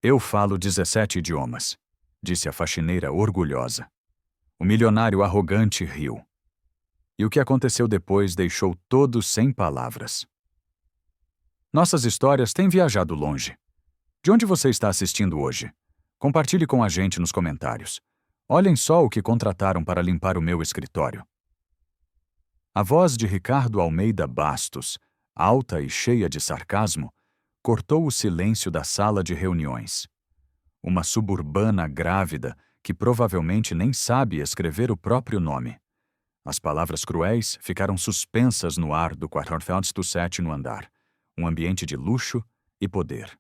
Eu falo 17 idiomas, disse a faxineira orgulhosa. O milionário arrogante riu. E o que aconteceu depois deixou todos sem palavras. Nossas histórias têm viajado longe. De onde você está assistindo hoje? Compartilhe com a gente nos comentários. Olhem só o que contrataram para limpar o meu escritório. A voz de Ricardo Almeida Bastos, alta e cheia de sarcasmo, cortou o silêncio da sala de reuniões. Uma suburbana grávida que provavelmente nem sabe escrever o próprio nome. As palavras cruéis ficaram suspensas no ar do 47º andar, um ambiente de luxo e poder.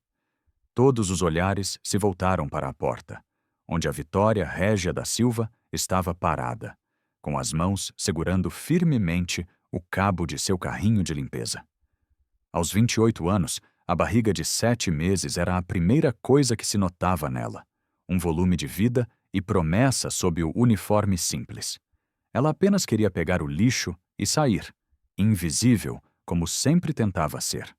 Todos os olhares se voltaram para a porta, onde a Vitória Régia da Silva estava parada, com as mãos segurando firmemente o cabo de seu carrinho de limpeza. Aos 28 anos, a barriga de 7 meses era a primeira coisa que se notava nela, um volume de vida e promessa sob o uniforme simples. Ela apenas queria pegar o lixo e sair, invisível, como sempre tentava ser.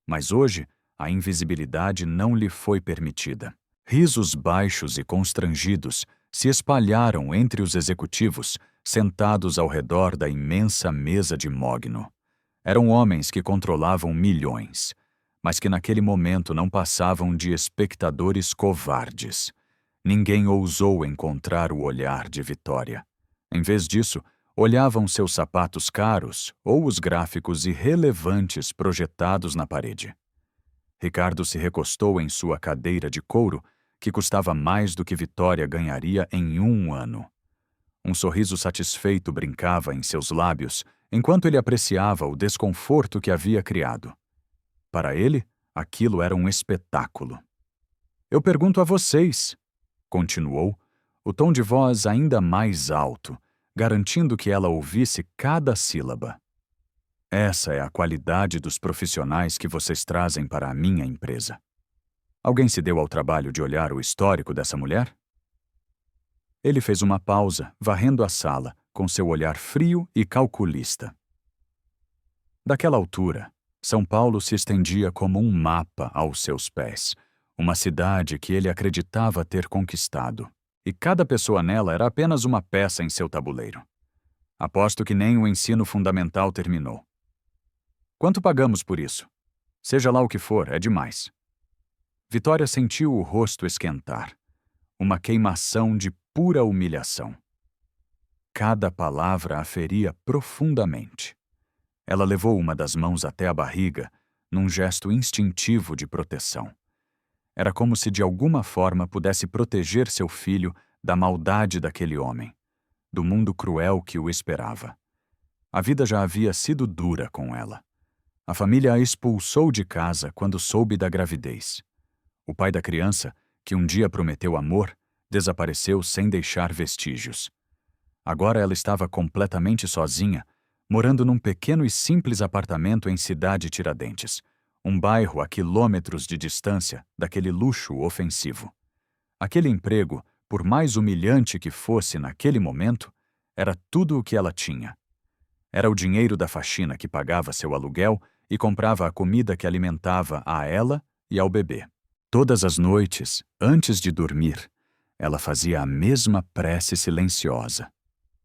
Mas hoje, a invisibilidade não lhe foi permitida. Risos baixos e constrangidos se espalharam entre os executivos sentados ao redor da imensa mesa de mogno. Eram homens que controlavam milhões, mas que naquele momento não passavam de espectadores covardes. Ninguém ousou encontrar o olhar de Vitória. Em vez disso, olhavam seus sapatos caros ou os gráficos irrelevantes projetados na parede. Ricardo se recostou em sua cadeira de couro, que custava mais do que Vitória ganharia em 1 ano. Um sorriso satisfeito brincava em seus lábios, enquanto ele apreciava o desconforto que havia criado. Para ele, aquilo era um espetáculo. Eu pergunto a vocês, continuou, o tom de voz ainda mais alto, garantindo que ela ouvisse cada sílaba. Essa é a qualidade dos profissionais que vocês trazem para a minha empresa. Alguém se deu ao trabalho de olhar o histórico dessa mulher? Ele fez uma pausa, varrendo a sala, com seu olhar frio e calculista. Daquela altura, São Paulo se estendia como um mapa aos seus pés, uma cidade que ele acreditava ter conquistado, e cada pessoa nela era apenas uma peça em seu tabuleiro. Aposto que nem o ensino fundamental terminou. Quanto pagamos por isso? Seja lá o que for, é demais. Vitória sentiu o rosto esquentar, uma queimação de pura humilhação. Cada palavra a feria profundamente. Ela levou uma das mãos até a barriga, num gesto instintivo de proteção. Era como se de alguma forma pudesse proteger seu filho da maldade daquele homem, do mundo cruel que o esperava. A vida já havia sido dura com ela. A família a expulsou de casa quando soube da gravidez. O pai da criança, que um dia prometeu amor, desapareceu sem deixar vestígios. Agora ela estava completamente sozinha, morando num pequeno e simples apartamento em Cidade Tiradentes, um bairro a quilômetros de distância daquele luxo ofensivo. Aquele emprego, por mais humilhante que fosse naquele momento, era tudo o que ela tinha. Era o dinheiro da faxina que pagava seu aluguel e comprava a comida que alimentava a ela e ao bebê. Todas as noites, antes de dormir, ela fazia a mesma prece silenciosa.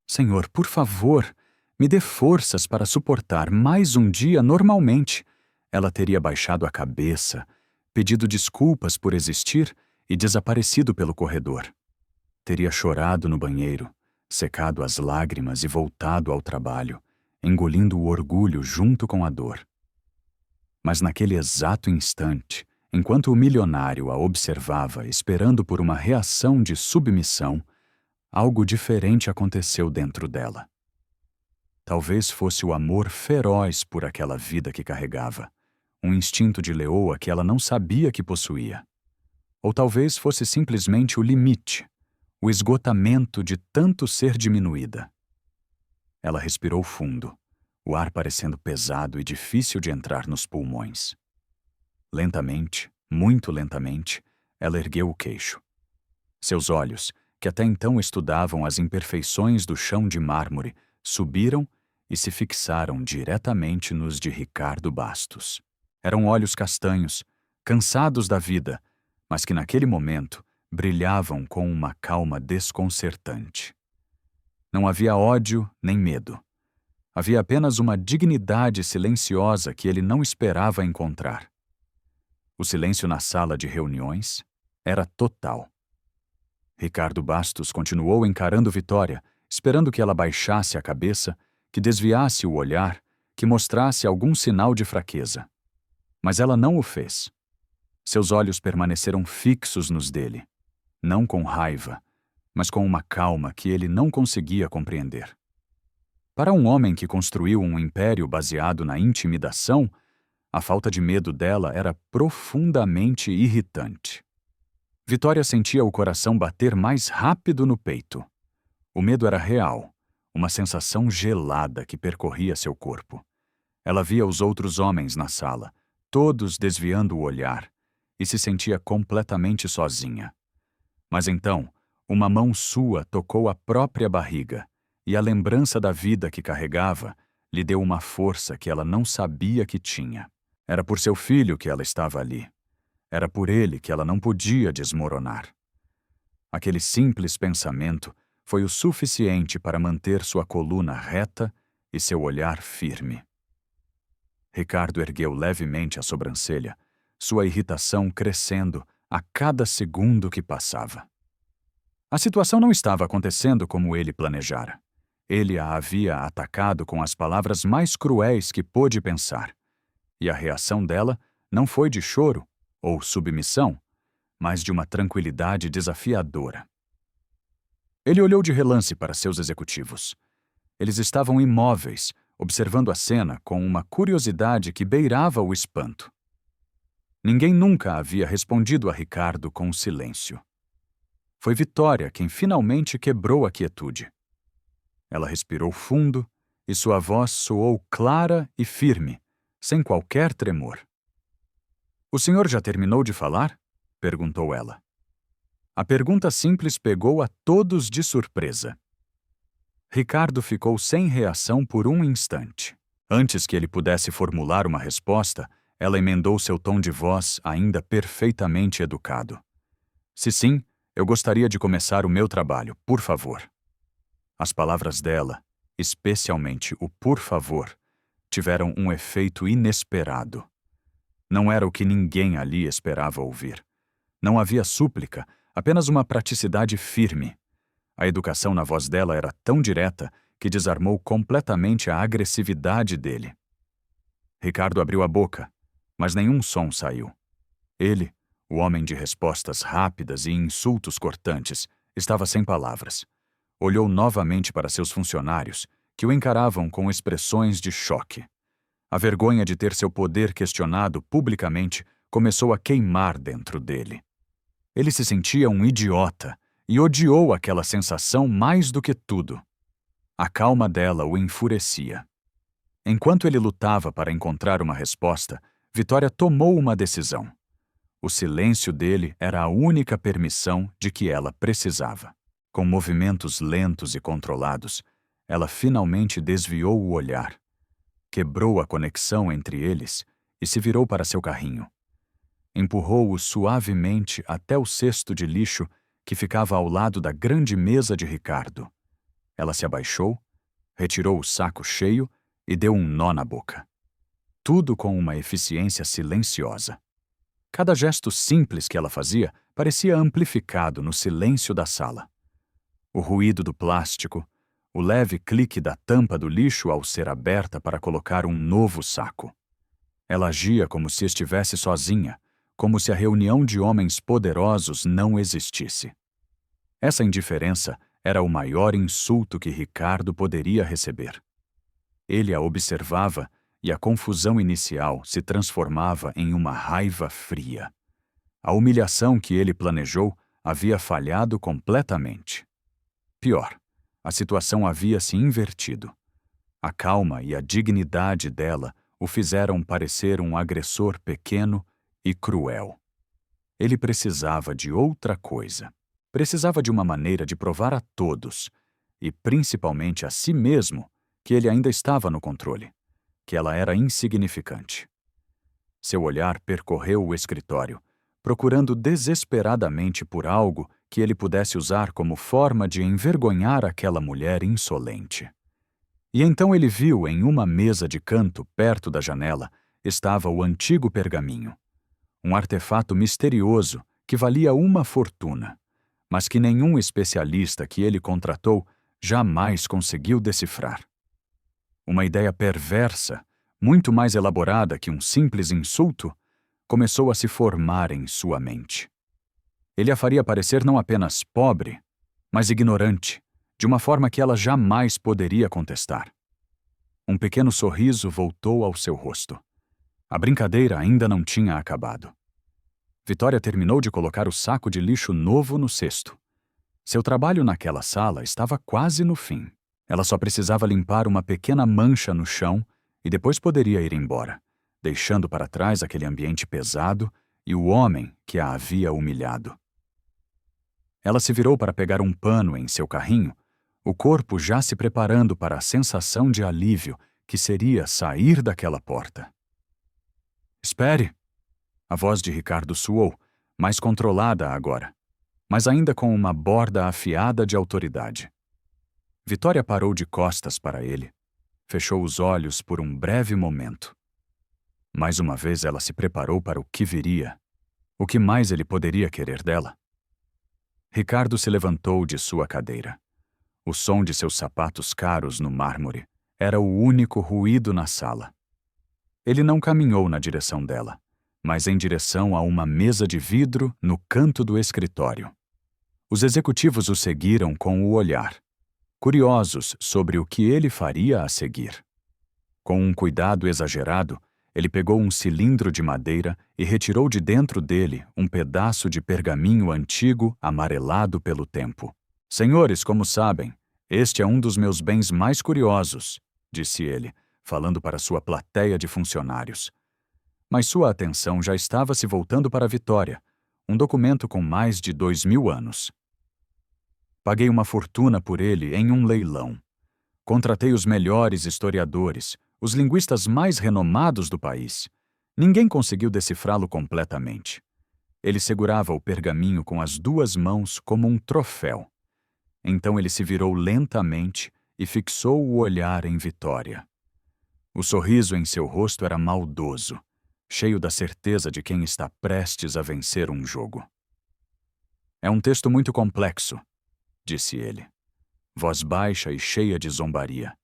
Senhor, por favor, me dê forças para suportar mais um dia normalmente. Ela teria baixado a cabeça, pedido desculpas por existir e desaparecido pelo corredor. Teria chorado no banheiro, secado as lágrimas e voltado ao trabalho, engolindo o orgulho junto com a dor. Mas naquele exato instante, enquanto o milionário a observava esperando por uma reação de submissão, algo diferente aconteceu dentro dela. Talvez fosse o amor feroz por aquela vida que carregava, um instinto de leoa que ela não sabia que possuía. Ou talvez fosse simplesmente o limite, o esgotamento de tanto ser diminuída. Ela respirou fundo, o ar parecendo pesado e difícil de entrar nos pulmões. Lentamente, muito lentamente, ela ergueu o queixo. Seus olhos, que até então estudavam as imperfeições do chão de mármore, subiram e se fixaram diretamente nos de Ricardo Bastos. Eram olhos castanhos, cansados da vida, mas que naquele momento brilhavam com uma calma desconcertante. Não havia ódio nem medo. Havia apenas uma dignidade silenciosa que ele não esperava encontrar. O silêncio na sala de reuniões era total. Ricardo Bastos continuou encarando Vitória, esperando que ela baixasse a cabeça, que desviasse o olhar, que mostrasse algum sinal de fraqueza. Mas ela não o fez. Seus olhos permaneceram fixos nos dele, não com raiva, mas com uma calma que ele não conseguia compreender. Para um homem que construiu um império baseado na intimidação, a falta de medo dela era profundamente irritante. Vitória sentia o coração bater mais rápido no peito. O medo era real, uma sensação gelada que percorria seu corpo. Ela via os outros homens na sala, todos desviando o olhar, e se sentia completamente sozinha. Mas então, uma mão sua tocou a própria barriga, e a lembrança da vida que carregava lhe deu uma força que ela não sabia que tinha. Era por seu filho que ela estava ali. Era por ele que ela não podia desmoronar. Aquele simples pensamento foi o suficiente para manter sua coluna reta e seu olhar firme. Ricardo ergueu levemente a sobrancelha, sua irritação crescendo a cada segundo que passava. A situação não estava acontecendo como ele planejara. Ele a havia atacado com as palavras mais cruéis que pôde pensar, e a reação dela não foi de choro ou submissão, mas de uma tranquilidade desafiadora. Ele olhou de relance para seus executivos. Eles estavam imóveis, observando a cena com uma curiosidade que beirava o espanto. Ninguém nunca havia respondido a Ricardo com silêncio. Foi Vitória quem finalmente quebrou a quietude. Ela respirou fundo e sua voz soou clara e firme, sem qualquer tremor. "O senhor já terminou de falar?" perguntou ela. A pergunta simples pegou a todos de surpresa. Ricardo ficou sem reação por um instante. Antes que ele pudesse formular uma resposta, ela emendou seu tom de voz ainda perfeitamente educado. "Se sim, eu gostaria de começar o meu trabalho, por favor." As palavras dela, especialmente o "por favor", tiveram um efeito inesperado. Não era o que ninguém ali esperava ouvir. Não havia súplica, apenas uma praticidade firme. A educação na voz dela era tão direta que desarmou completamente a agressividade dele. Ricardo abriu a boca, mas nenhum som saiu. Ele, o homem de respostas rápidas e insultos cortantes, estava sem palavras. Olhou novamente para seus funcionários, que o encaravam com expressões de choque. A vergonha de ter seu poder questionado publicamente começou a queimar dentro dele. Ele se sentia um idiota e odiou aquela sensação mais do que tudo. A calma dela o enfurecia. Enquanto ele lutava para encontrar uma resposta, Vitória tomou uma decisão. O silêncio dele era a única permissão de que ela precisava. Com movimentos lentos e controlados, ela finalmente desviou o olhar, quebrou a conexão entre eles e se virou para seu carrinho. Empurrou-o suavemente até o cesto de lixo que ficava ao lado da grande mesa de Ricardo. Ela se abaixou, retirou o saco cheio e deu um nó na boca. Tudo com uma eficiência silenciosa. Cada gesto simples que ela fazia parecia amplificado no silêncio da sala. O ruído do plástico, o leve clique da tampa do lixo ao ser aberta para colocar um novo saco. Ela agia como se estivesse sozinha, como se a reunião de homens poderosos não existisse. Essa indiferença era o maior insulto que Ricardo poderia receber. Ele a observava e a confusão inicial se transformava em uma raiva fria. A humilhação que ele planejou havia falhado completamente. Pior, a situação havia se invertido. A calma e a dignidade dela o fizeram parecer um agressor pequeno e cruel. Ele precisava de outra coisa. Precisava de uma maneira de provar a todos, e principalmente a si mesmo, que ele ainda estava no controle, que ela era insignificante. Seu olhar percorreu o escritório, procurando desesperadamente por algo que ele pudesse usar como forma de envergonhar aquela mulher insolente. E então ele viu em uma mesa de canto, perto da janela, estava o antigo pergaminho. Um artefato misterioso que valia uma fortuna, mas que nenhum especialista que ele contratou jamais conseguiu decifrar. Uma ideia perversa, muito mais elaborada que um simples insulto, começou a se formar em sua mente. Ele a faria parecer não apenas pobre, mas ignorante, de uma forma que ela jamais poderia contestar. Um pequeno sorriso voltou ao seu rosto. A brincadeira ainda não tinha acabado. Vitória terminou de colocar o saco de lixo novo no cesto. Seu trabalho naquela sala estava quase no fim. Ela só precisava limpar uma pequena mancha no chão e depois poderia ir embora, deixando para trás aquele ambiente pesado e o homem que a havia humilhado. Ela se virou para pegar um pano em seu carrinho, o corpo já se preparando para a sensação de alívio que seria sair daquela porta. "Espere!" A voz de Ricardo soou, mais controlada agora, mas ainda com uma borda afiada de autoridade. Vitória parou de costas para ele. Fechou os olhos por um breve momento. Mais uma vez ela se preparou para o que viria. O que mais ele poderia querer dela? Ricardo se levantou de sua cadeira. O som de seus sapatos caros no mármore era o único ruído na sala. Ele não caminhou na direção dela, mas em direção a uma mesa de vidro no canto do escritório. Os executivos o seguiram com o olhar, curiosos sobre o que ele faria a seguir. Com um cuidado exagerado, ele pegou um cilindro de madeira e retirou de dentro dele um pedaço de pergaminho antigo amarelado pelo tempo. "Senhores, como sabem, este é um dos meus bens mais curiosos", disse ele, falando para sua plateia de funcionários. Mas sua atenção já estava se voltando para Vitória, um documento com mais de 2000 anos. "Paguei uma fortuna por ele em um leilão. Contratei os melhores historiadores, os linguistas mais renomados do país. Ninguém conseguiu decifrá-lo completamente. Ele segurava o pergaminho com as duas mãos como um troféu. Então ele se virou lentamente e fixou o olhar em Vitória. O sorriso em seu rosto era maldoso, cheio da certeza de quem está prestes a vencer um jogo. "É um texto muito complexo", disse ele. Voz baixa e cheia de zombaria,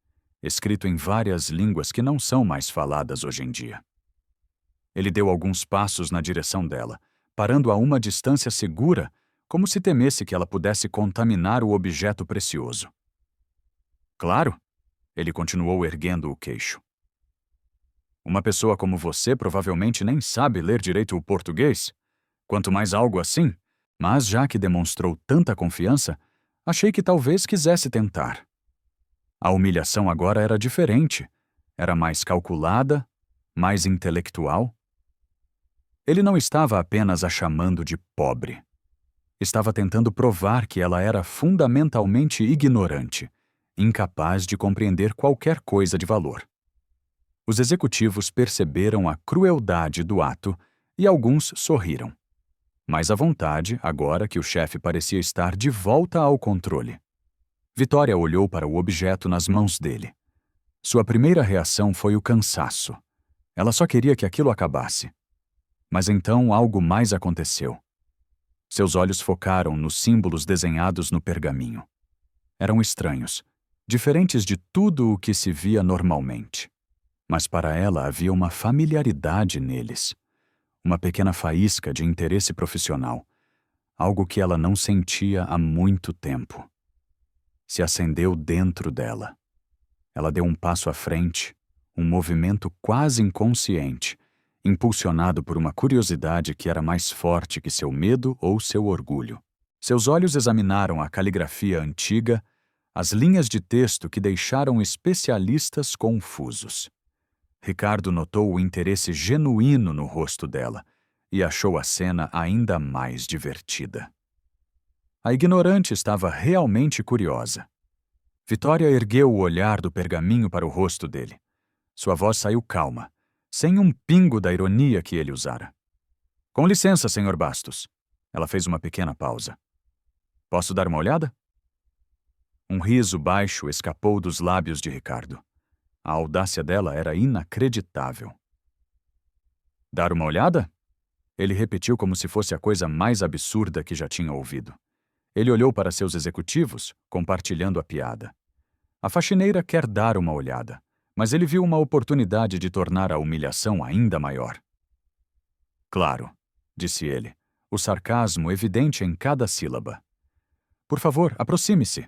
escrito em várias línguas que não são mais faladas hoje em dia. Ele deu alguns passos na direção dela, parando a uma distância segura, como se temesse que ela pudesse contaminar o objeto precioso. "Claro", ele continuou erguendo o queixo. "Uma pessoa como você provavelmente nem sabe ler direito o português, quanto mais algo assim, mas já que demonstrou tanta confiança, achei que talvez quisesse tentar." A humilhação agora era diferente, era mais calculada, mais intelectual. Ele não estava apenas a chamando de pobre. Estava tentando provar que ela era fundamentalmente ignorante, incapaz de compreender qualquer coisa de valor. Os executivos perceberam a crueldade do ato e alguns sorriram. Mais à vontade, agora que o chefe parecia estar de volta ao controle. Vitória olhou para o objeto nas mãos dele. Sua primeira reação foi o cansaço. Ela só queria que aquilo acabasse. Mas então algo mais aconteceu. Seus olhos focaram nos símbolos desenhados no pergaminho. Eram estranhos, diferentes de tudo o que se via normalmente. Mas para ela havia uma familiaridade neles. Uma pequena faísca de interesse profissional. Algo que ela não sentia há muito tempo. Se acendeu dentro dela. Ela deu um passo à frente, um movimento quase inconsciente, impulsionado por uma curiosidade que era mais forte que seu medo ou seu orgulho. Seus olhos examinaram a caligrafia antiga, as linhas de texto que deixaram especialistas confusos. Ricardo notou o interesse genuíno no rosto dela e achou a cena ainda mais divertida. A ignorante estava realmente curiosa. Vitória ergueu o olhar do pergaminho para o rosto dele. Sua voz saiu calma, sem um pingo da ironia que ele usara. Com licença, Sr. Bastos. Ela fez uma pequena pausa. Posso dar uma olhada? Um riso baixo escapou dos lábios de Ricardo. A audácia dela era inacreditável. Dar uma olhada? Ele repetiu como se fosse a coisa mais absurda que já tinha ouvido. Ele olhou para seus executivos, compartilhando a piada. A faxineira quer dar uma olhada, mas ele viu uma oportunidade de tornar a humilhação ainda maior. Claro, disse ele, o sarcasmo evidente em cada sílaba. Por favor, aproxime-se.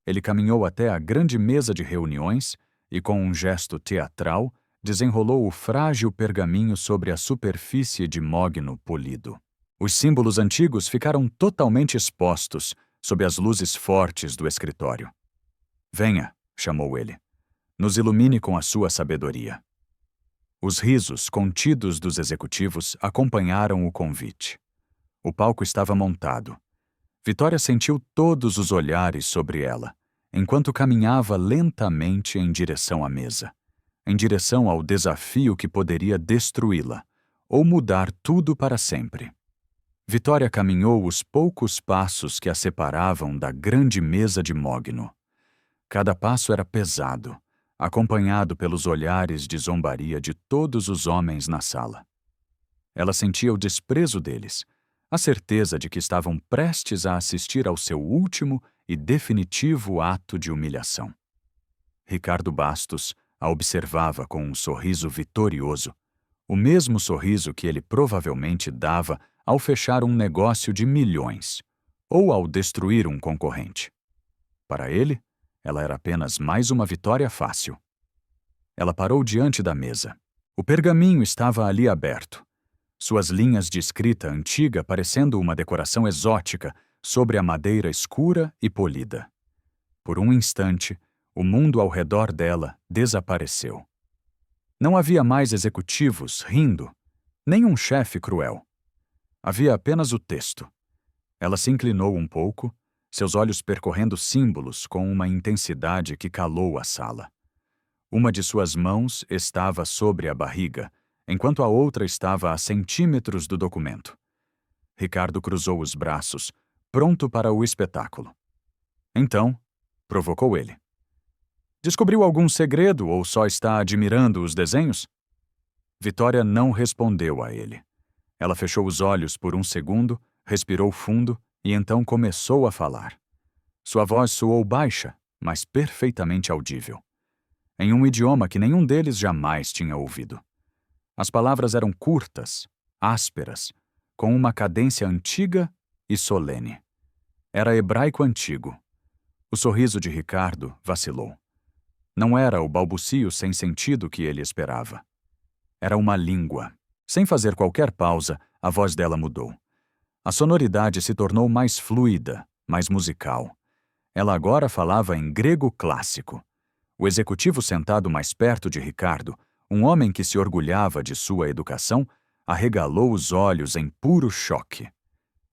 Ele caminhou até a grande mesa de reuniões e, com um gesto teatral, desenrolou o frágil pergaminho sobre a superfície de mogno polido. Os símbolos antigos ficaram totalmente expostos sob as luzes fortes do escritório. Venha, chamou ele. Nos ilumine com a sua sabedoria. Os risos contidos dos executivos acompanharam o convite. O palco estava montado. Vitória sentiu todos os olhares sobre ela, enquanto caminhava lentamente em direção à mesa, em direção ao desafio que poderia destruí-la, ou mudar tudo para sempre. Vitória caminhou os poucos passos que a separavam da grande mesa de mogno. Cada passo era pesado, acompanhado pelos olhares de zombaria de todos os homens na sala. Ela sentia o desprezo deles, a certeza de que estavam prestes a assistir ao seu último e definitivo ato de humilhação. Ricardo Bastos a observava com um sorriso vitorioso, o mesmo sorriso que ele provavelmente dava ao fechar um negócio de milhões, ou ao destruir um concorrente. Para ele, ela era apenas mais uma vitória fácil. Ela parou diante da mesa. O pergaminho estava ali aberto, suas linhas de escrita antiga parecendo uma decoração exótica sobre a madeira escura e polida. Por um instante, o mundo ao redor dela desapareceu. Não havia mais executivos rindo, nem um chefe cruel. Havia apenas o texto. Ela se inclinou um pouco, seus olhos percorrendo símbolos com uma intensidade que calou a sala. Uma de suas mãos estava sobre a barriga, enquanto a outra estava a centímetros do documento. Ricardo cruzou os braços, pronto para o espetáculo. Então, provocou ele. Descobriu algum segredo ou só está admirando os desenhos? Vitória não respondeu a ele. Ela fechou os olhos por um segundo, respirou fundo e então começou a falar. Sua voz soou baixa, mas perfeitamente audível, em um idioma que nenhum deles jamais tinha ouvido. As palavras eram curtas, ásperas, com uma cadência antiga e solene. Era hebraico antigo. O sorriso de Ricardo vacilou. Não era o balbucio sem sentido que ele esperava. Era uma língua. Sem fazer qualquer pausa, a voz dela mudou. A sonoridade se tornou mais fluida, mais musical. Ela agora falava em grego clássico. O executivo sentado mais perto de Ricardo, um homem que se orgulhava de sua educação, arregalou os olhos em puro choque.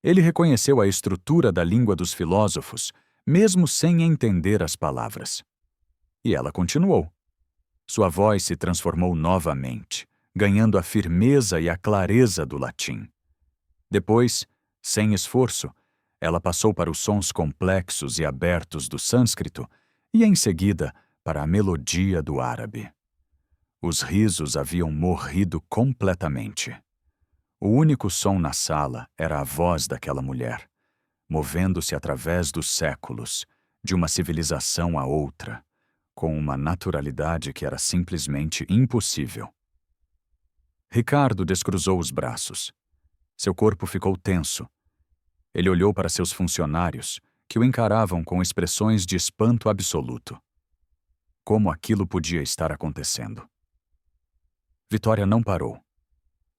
Ele reconheceu a estrutura da língua dos filósofos, mesmo sem entender as palavras. E ela continuou. Sua voz se transformou novamente, ganhando a firmeza e a clareza do latim. Depois, sem esforço, ela passou para os sons complexos e abertos do sânscrito e, em seguida, para a melodia do árabe. Os risos haviam morrido completamente. O único som na sala era a voz daquela mulher, movendo-se através dos séculos, de uma civilização a outra, com uma naturalidade que era simplesmente impossível. Ricardo descruzou os braços. Seu corpo ficou tenso. Ele olhou para seus funcionários, que o encaravam com expressões de espanto absoluto. Como aquilo podia estar acontecendo? Vitória não parou.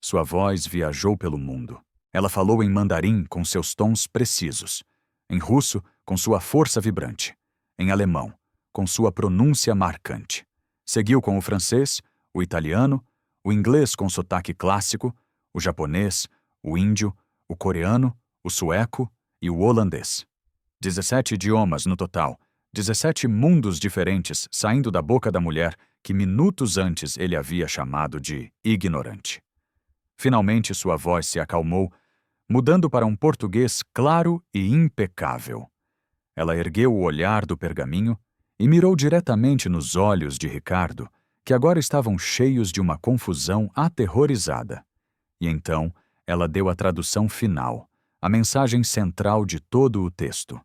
Sua voz viajou pelo mundo. Ela falou em mandarim com seus tons precisos, em russo com sua força vibrante, em alemão com sua pronúncia marcante. Seguiu com o francês, o italiano, o inglês com sotaque clássico, o japonês, o índio, o coreano, o sueco e o holandês. 17 idiomas no total, 17 mundos diferentes saindo da boca da mulher que minutos antes ele havia chamado de ignorante. Finalmente sua voz se acalmou, mudando para um português claro e impecável. Ela ergueu o olhar do pergaminho e mirou diretamente nos olhos de Ricardo, que agora estavam cheios de uma confusão aterrorizada. E então ela deu a tradução final, a mensagem central de todo o texto.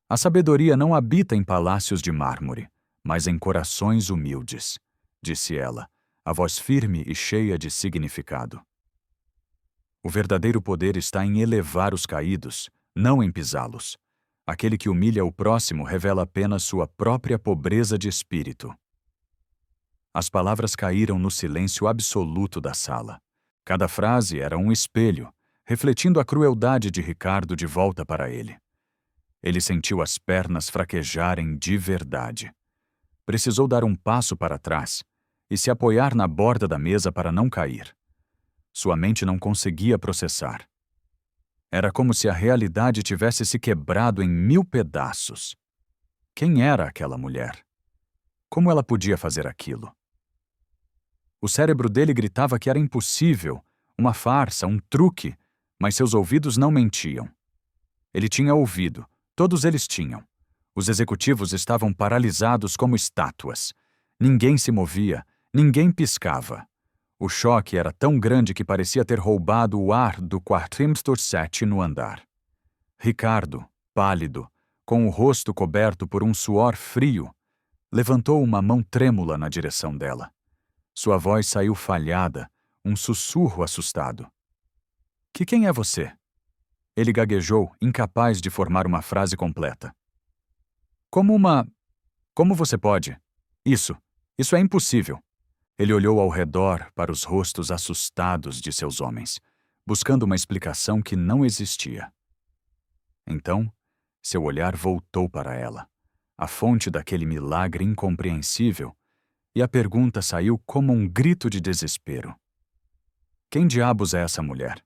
A sabedoria não habita em palácios de mármore, mas em corações humildes, disse ela, a voz firme e cheia de significado. O verdadeiro poder está em elevar os caídos, não em pisá-los. Aquele que humilha o próximo revela apenas sua própria pobreza de espírito. As palavras caíram no silêncio absoluto da sala. Cada frase era um espelho, refletindo a crueldade de Ricardo de volta para ele. Ele sentiu as pernas fraquejarem de verdade. Precisou dar um passo para trás e se apoiar na borda da mesa para não cair. Sua mente não conseguia processar. Era como se a realidade tivesse se quebrado em 1000 pedaços. Quem era aquela mulher? Como ela podia fazer aquilo? O cérebro dele gritava que era impossível, uma farsa, um truque, mas seus ouvidos não mentiam. Ele tinha ouvido, todos eles tinham. Os executivos estavam paralisados como estátuas. Ninguém se movia, ninguém piscava. O choque era tão grande que parecia ter roubado o ar do quarto 7 no andar. Ricardo, pálido, com o rosto coberto por um suor frio, levantou uma mão trêmula na direção dela. Sua voz saiu falhada, um sussurro assustado. Quem é você? Ele gaguejou, incapaz de formar uma frase completa. Como você pode? Isso é impossível. Ele olhou ao redor para os rostos assustados de seus homens, buscando uma explicação que não existia. Então, seu olhar voltou para ela, a fonte daquele milagre incompreensível, e a pergunta saiu como um grito de desespero. Quem diabos é essa mulher?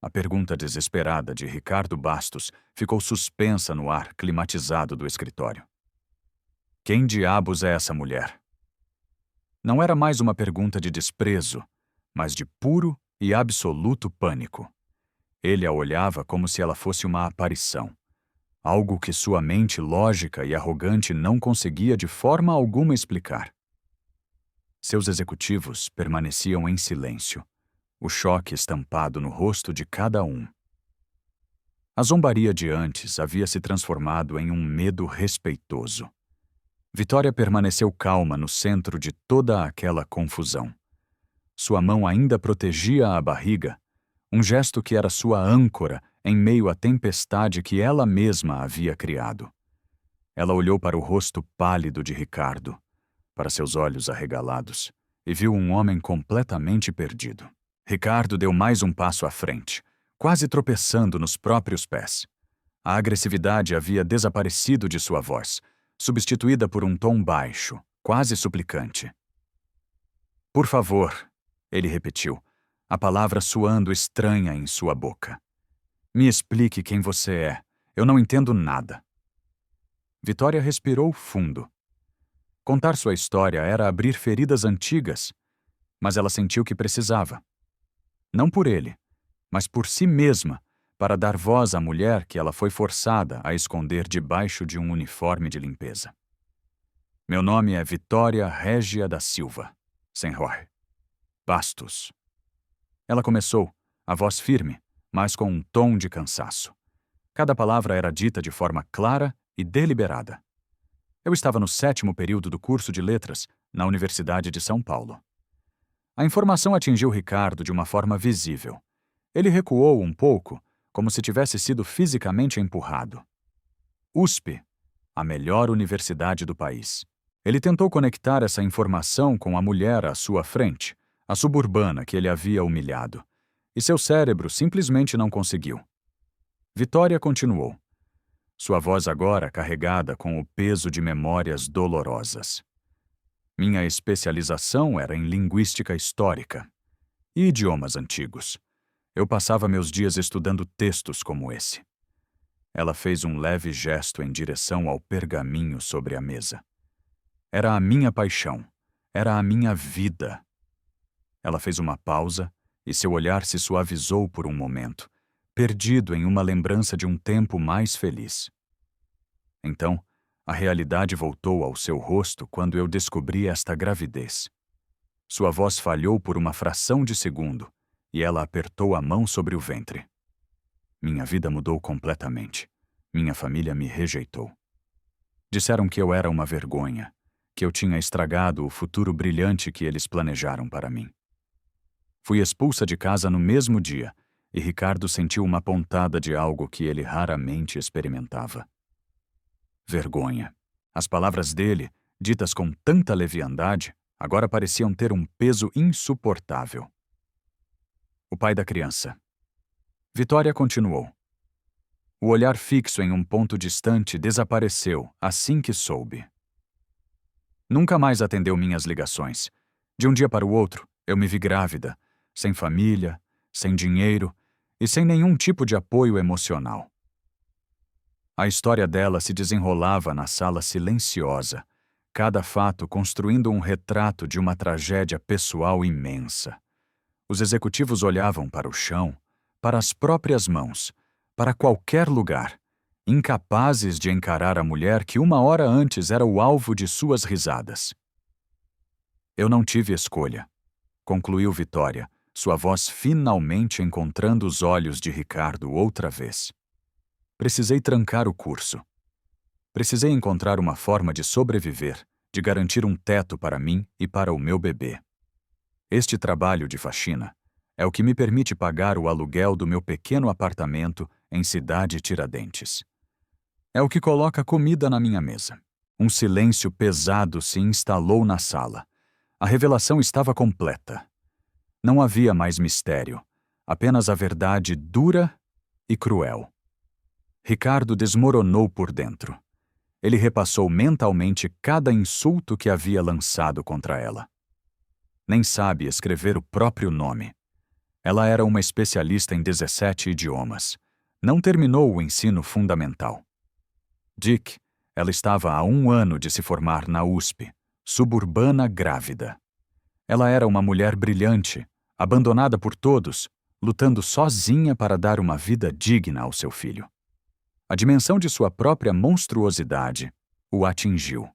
A pergunta desesperada de Ricardo Bastos ficou suspensa no ar climatizado do escritório. Quem diabos é essa mulher? Não era mais uma pergunta de desprezo, mas de puro e absoluto pânico. Ele a olhava como se ela fosse uma aparição, algo que sua mente lógica e arrogante não conseguia de forma alguma explicar. Seus executivos permaneciam em silêncio, o choque estampado no rosto de cada um. A zombaria de antes havia se transformado em um medo respeitoso. Vitória permaneceu calma no centro de toda aquela confusão. Sua mão ainda protegia a barriga, um gesto que era sua âncora em meio à tempestade que ela mesma havia criado. Ela olhou para o rosto pálido de Ricardo, para seus olhos arregalados, e viu um homem completamente perdido. Ricardo deu mais um passo à frente, quase tropeçando nos próprios pés. A agressividade havia desaparecido de sua voz, substituída por um tom baixo, quase suplicante. Por favor, ele repetiu, a palavra soando estranha em sua boca. Me explique quem você é. Eu não entendo nada. Vitória respirou fundo. Contar sua história era abrir feridas antigas, mas ela sentiu que precisava. Não por ele, mas por si mesma, para dar voz à mulher que ela foi forçada a esconder debaixo de um uniforme de limpeza. Meu nome é Vitória Régia da Silva, Senhor Bastos. Ela começou, a voz firme, mas com um tom de cansaço. Cada palavra era dita de forma clara e deliberada. Eu estava no 7º período do curso de letras na Universidade de São Paulo. A informação atingiu Ricardo de uma forma visível. Ele recuou um pouco, como se tivesse sido fisicamente empurrado. USP, a melhor universidade do país. Ele tentou conectar essa informação com a mulher à sua frente, a suburbana que ele havia humilhado, e seu cérebro simplesmente não conseguiu. Vitória continuou, sua voz agora carregada com o peso de memórias dolorosas. Minha especialização era em linguística histórica e idiomas antigos. Eu passava meus dias estudando textos como esse. Ela fez um leve gesto em direção ao pergaminho sobre a mesa. Era a minha paixão. Era a minha vida. Ela fez uma pausa e seu olhar se suavizou por um momento, perdido em uma lembrança de um tempo mais feliz. Então, a realidade voltou ao seu rosto quando eu descobri esta gravidez. Sua voz falhou por uma fração de segundo, e ela apertou a mão sobre o ventre. Minha vida mudou completamente. Minha família me rejeitou. Disseram que eu era uma vergonha, que eu tinha estragado o futuro brilhante que eles planejaram para mim. Fui expulsa de casa no mesmo dia, e Ricardo sentiu uma pontada de algo que ele raramente experimentava. Vergonha. As palavras dele, ditas com tanta leviandade, agora pareciam ter um peso insuportável. O pai da criança. Vitória continuou. O olhar fixo em um ponto distante desapareceu assim que soube. Nunca mais atendeu minhas ligações. De um dia para o outro, eu me vi grávida, sem família, sem dinheiro e sem nenhum tipo de apoio emocional. A história dela se desenrolava na sala silenciosa, cada fato construindo um retrato de uma tragédia pessoal imensa. Os executivos olhavam para o chão, para as próprias mãos, para qualquer lugar, incapazes de encarar a mulher que uma hora antes era o alvo de suas risadas. Eu não tive escolha, concluiu Vitória, sua voz finalmente encontrando os olhos de Ricardo outra vez. Precisei trancar o curso. Precisei encontrar uma forma de sobreviver, de garantir um teto para mim e para o meu bebê. Este trabalho de faxina é o que me permite pagar o aluguel do meu pequeno apartamento em Cidade Tiradentes. É o que coloca comida na minha mesa. Um silêncio pesado se instalou na sala. A revelação estava completa. Não havia mais mistério, apenas a verdade dura e cruel. Ricardo desmoronou por dentro. Ele repassou mentalmente cada insulto que havia lançado contra ela. Nem sabe escrever o próprio nome. Ela era uma especialista em 17 idiomas. Não terminou o ensino fundamental. Dick, ela estava há 1 ano de se formar na USP, suburbana grávida. Ela era uma mulher brilhante, abandonada por todos, lutando sozinha para dar uma vida digna ao seu filho. A dimensão de sua própria monstruosidade o atingiu.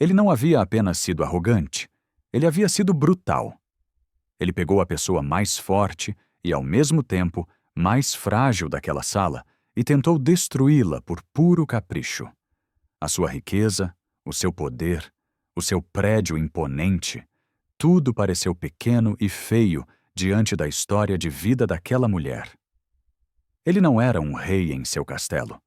Ele não havia apenas sido arrogante, ele havia sido brutal. Ele pegou a pessoa mais forte e, ao mesmo tempo, mais frágil daquela sala e tentou destruí-la por puro capricho. A sua riqueza, o seu poder, o seu prédio imponente, tudo pareceu pequeno e feio diante da história de vida daquela mulher. Ele não era um rei em seu castelo.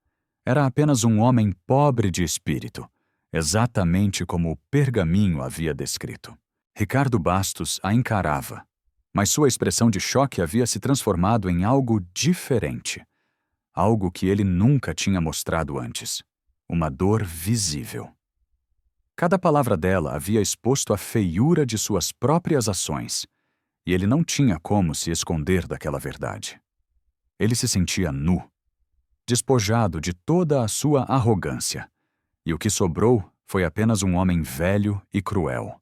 Era apenas um homem pobre de espírito, exatamente como o pergaminho havia descrito. Ricardo Bastos a encarava, mas sua expressão de choque havia se transformado em algo diferente. Algo que ele nunca tinha mostrado antes. Uma dor visível. Cada palavra dela havia exposto a feiura de suas próprias ações, e ele não tinha como se esconder daquela verdade. Ele se sentia nu, despojado de toda a sua arrogância, e o que sobrou foi apenas um homem velho e cruel.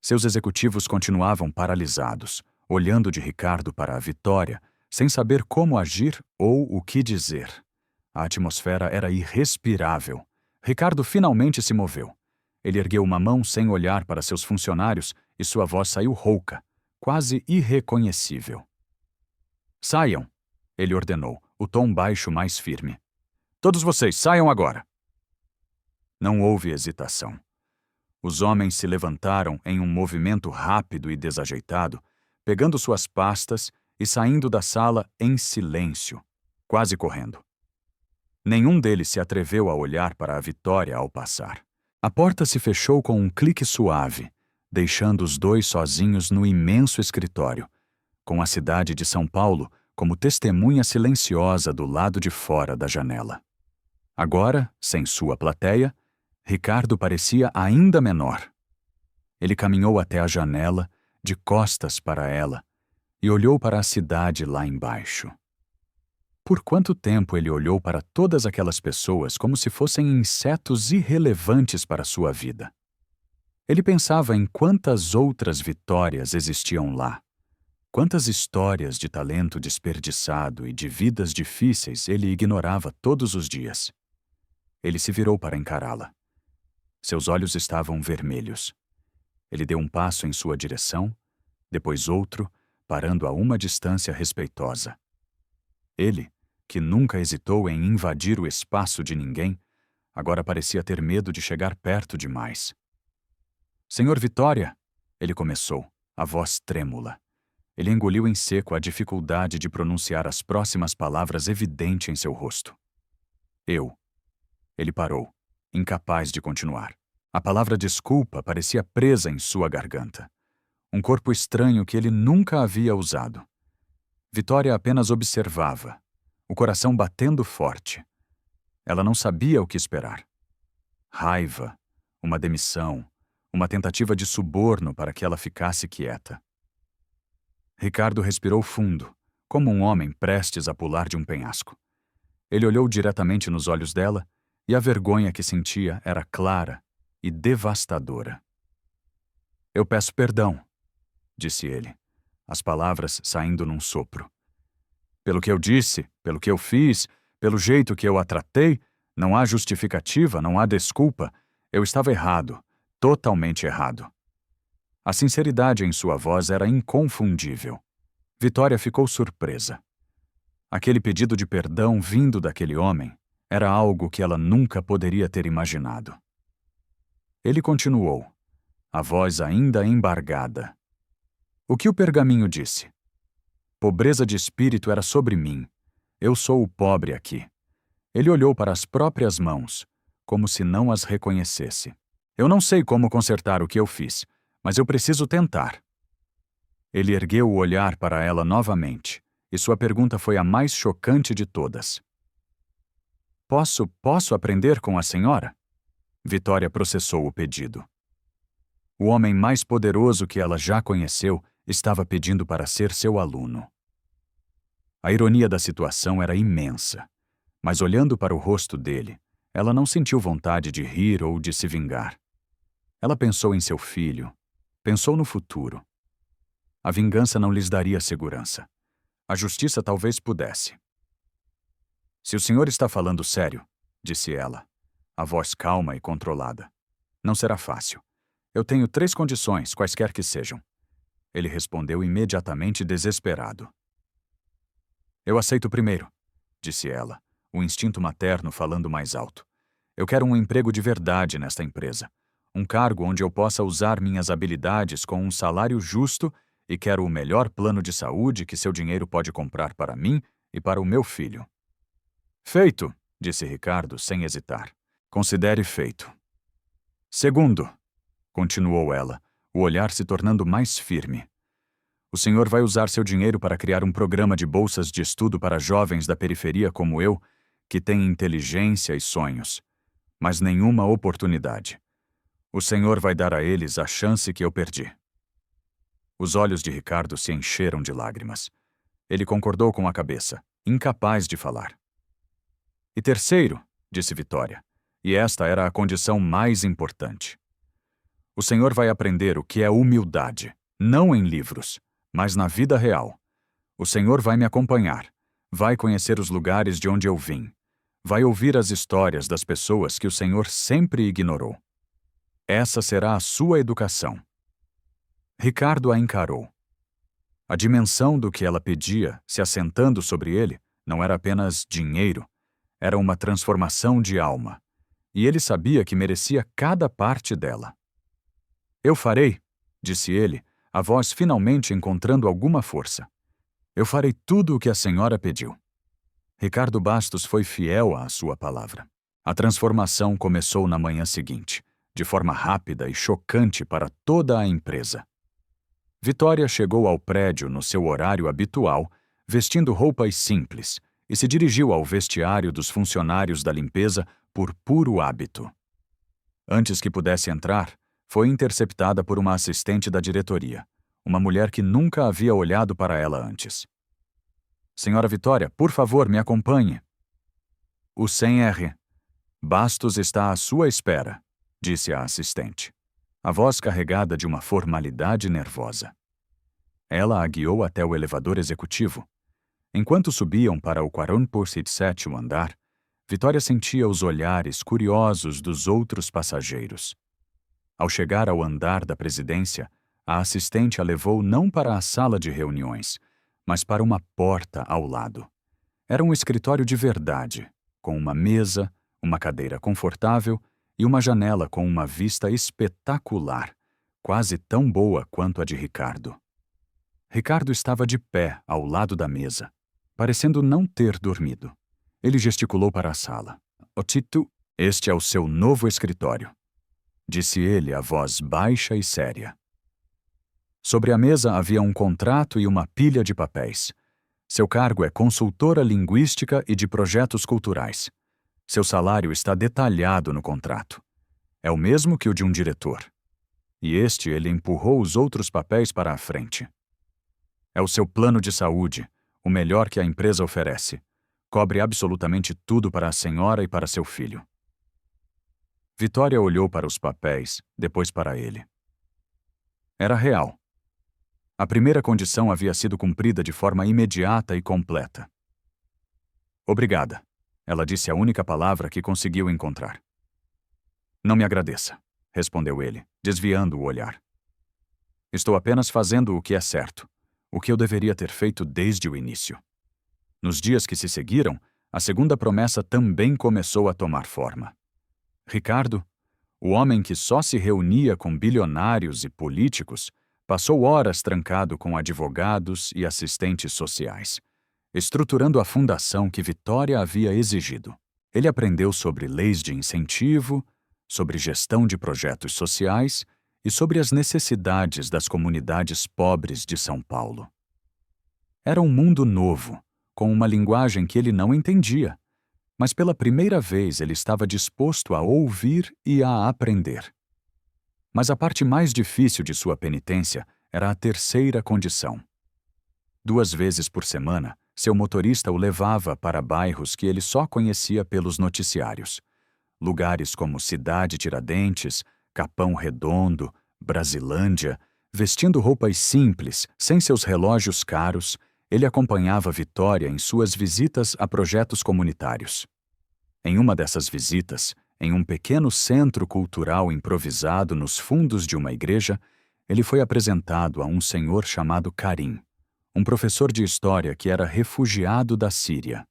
Seus executivos continuavam paralisados, olhando de Ricardo para a Vitória, sem saber como agir ou o que dizer. A atmosfera era irrespirável. Ricardo finalmente se moveu. Ele ergueu uma mão sem olhar para seus funcionários e sua voz saiu rouca, quase irreconhecível. Saiam! Ele ordenou, o tom baixo mais firme. Todos vocês, saiam agora! Não houve hesitação. Os homens se levantaram em um movimento rápido e desajeitado, pegando suas pastas e saindo da sala em silêncio, quase correndo. Nenhum deles se atreveu a olhar para a Vitória ao passar. A porta se fechou com um clique suave, deixando os dois sozinhos no imenso escritório, com a cidade de São Paulo como testemunha silenciosa do lado de fora da janela. Agora, sem sua plateia, Ricardo parecia ainda menor. Ele caminhou até a janela, de costas para ela, e olhou para a cidade lá embaixo. Por quanto tempo ele olhou para todas aquelas pessoas como se fossem insetos irrelevantes para sua vida? Ele pensava em quantas outras Vitórias existiam lá. Quantas histórias de talento desperdiçado e de vidas difíceis ele ignorava todos os dias. Ele se virou para encará-la. Seus olhos estavam vermelhos. Ele deu um passo em sua direção, depois outro, parando a uma distância respeitosa. Ele, que nunca hesitou em invadir o espaço de ninguém, agora parecia ter medo de chegar perto demais. Senhor Vitória, ele começou, a voz trêmula. Ele engoliu em seco a dificuldade de pronunciar as próximas palavras evidente em seu rosto. Ele parou, incapaz de continuar. A palavra desculpa parecia presa em sua garganta. Um corpo estranho que ele nunca havia usado. Vitória apenas observava, o coração batendo forte. Ela não sabia o que esperar. Raiva, uma demissão, uma tentativa de suborno para que ela ficasse quieta. Ricardo respirou fundo, como um homem prestes a pular de um penhasco. Ele olhou diretamente nos olhos dela e a vergonha que sentia era clara e devastadora. Eu peço perdão, disse ele, as palavras saindo num sopro. Pelo que eu disse, pelo que eu fiz, pelo jeito que eu a tratei, não há justificativa, não há desculpa. Eu estava errado, totalmente errado. A sinceridade em sua voz era inconfundível. Vitória ficou surpresa. Aquele pedido de perdão vindo daquele homem era algo que ela nunca poderia ter imaginado. Ele continuou, a voz ainda embargada. O que o pergaminho disse? Pobreza de espírito era sobre mim. Eu sou o pobre aqui. Ele olhou para as próprias mãos, como se não as reconhecesse. Eu não sei como consertar o que eu fiz, mas eu preciso tentar. Ele ergueu o olhar para ela novamente, e sua pergunta foi a mais chocante de todas. Posso aprender com a senhora? Vitória processou o pedido. O homem mais poderoso que ela já conheceu estava pedindo para ser seu aluno. A ironia da situação era imensa, mas olhando para o rosto dele, ela não sentiu vontade de rir ou de se vingar. Ela pensou em seu filho, pensou no futuro. A vingança não lhes daria segurança. A justiça talvez pudesse. Se o senhor está falando sério, disse ela, a voz calma e controlada, não será fácil. Eu tenho 3 condições, quaisquer que sejam. Ele respondeu imediatamente desesperado. Eu aceito primeiro, disse ela, o instinto materno falando mais alto. Eu quero um emprego de verdade nesta empresa. Um cargo onde eu possa usar minhas habilidades com um salário justo e quero o melhor plano de saúde que seu dinheiro pode comprar para mim e para o meu filho. Feito, disse Ricardo sem hesitar. Considere feito. Segundo, continuou ela, o olhar se tornando mais firme. O senhor vai usar seu dinheiro para criar um programa de bolsas de estudo para jovens da periferia como eu, que têm inteligência e sonhos, mas nenhuma oportunidade. O senhor vai dar a eles a chance que eu perdi. Os olhos de Ricardo se encheram de lágrimas. Ele concordou com a cabeça, incapaz de falar. E terceiro, disse Vitória, e esta era a condição mais importante. O senhor vai aprender o que é humildade, não em livros, mas na vida real. O senhor vai me acompanhar, vai conhecer os lugares de onde eu vim, vai ouvir as histórias das pessoas que o senhor sempre ignorou. Essa será a sua educação. Ricardo a encarou. A dimensão do que ela pedia, se assentando sobre ele, não era apenas dinheiro, era uma transformação de alma, e ele sabia que merecia cada parte dela. Eu farei, disse ele, a voz finalmente encontrando alguma força. Eu farei tudo o que a senhora pediu. Ricardo Bastos foi fiel à sua palavra. A transformação começou na manhã seguinte, de forma rápida e chocante para toda a empresa. Vitória chegou ao prédio no seu horário habitual, vestindo roupas simples, e se dirigiu ao vestiário dos funcionários da limpeza por puro hábito. Antes que pudesse entrar, foi interceptada por uma assistente da diretoria, uma mulher que nunca havia olhado para ela antes. Senhora Vitória, por favor, me acompanhe. O 100R. Bastos está à sua espera, disse a assistente, a voz carregada de uma formalidade nervosa. Ela a guiou até o elevador executivo. Enquanto subiam para o 47º andar, Vitória sentia os olhares curiosos dos outros passageiros. Ao chegar ao andar da presidência, a assistente a levou não para a sala de reuniões, mas para uma porta ao lado. Era um escritório de verdade, com uma mesa, uma cadeira confortável e uma janela com uma vista espetacular, quase tão boa quanto a de Ricardo. Ricardo estava de pé ao lado da mesa, parecendo não ter dormido. Ele gesticulou para a sala. Otito, este é o seu novo escritório, disse ele, a voz baixa e séria. Sobre a mesa havia um contrato e uma pilha de papéis. Seu cargo é consultora linguística e de projetos culturais. Seu salário está detalhado no contrato. É o mesmo que o de um diretor. E ele empurrou os outros papéis para a frente. É o seu plano de saúde, o melhor que a empresa oferece. Cobre absolutamente tudo para a senhora e para seu filho. Vitória olhou para os papéis, depois para ele. Era real. A primeira condição havia sido cumprida de forma imediata e completa. Obrigada, ela disse a única palavra que conseguiu encontrar. Não me agradeça, respondeu ele, desviando o olhar. Estou apenas fazendo o que é certo, o que eu deveria ter feito desde o início. Nos dias que se seguiram, a segunda promessa também começou a tomar forma. Ricardo, o homem que só se reunia com bilionários e políticos, passou horas trancado com advogados e assistentes sociais, estruturando a fundação que Vitória havia exigido. Ele aprendeu sobre leis de incentivo, sobre gestão de projetos sociais e sobre as necessidades das comunidades pobres de São Paulo. Era um mundo novo, com uma linguagem que ele não entendia, mas pela primeira vez ele estava disposto a ouvir e a aprender. Mas a parte mais difícil de sua penitência era a terceira condição. 2 vezes por semana, seu motorista o levava para bairros que ele só conhecia pelos noticiários. Lugares como Cidade Tiradentes, Capão Redondo, Brasilândia. Vestindo roupas simples, sem seus relógios caros, ele acompanhava Vitória em suas visitas a projetos comunitários. Em uma dessas visitas, em um pequeno centro cultural improvisado nos fundos de uma igreja, ele foi apresentado a um senhor chamado Karim, um professor de história que era refugiado da Síria.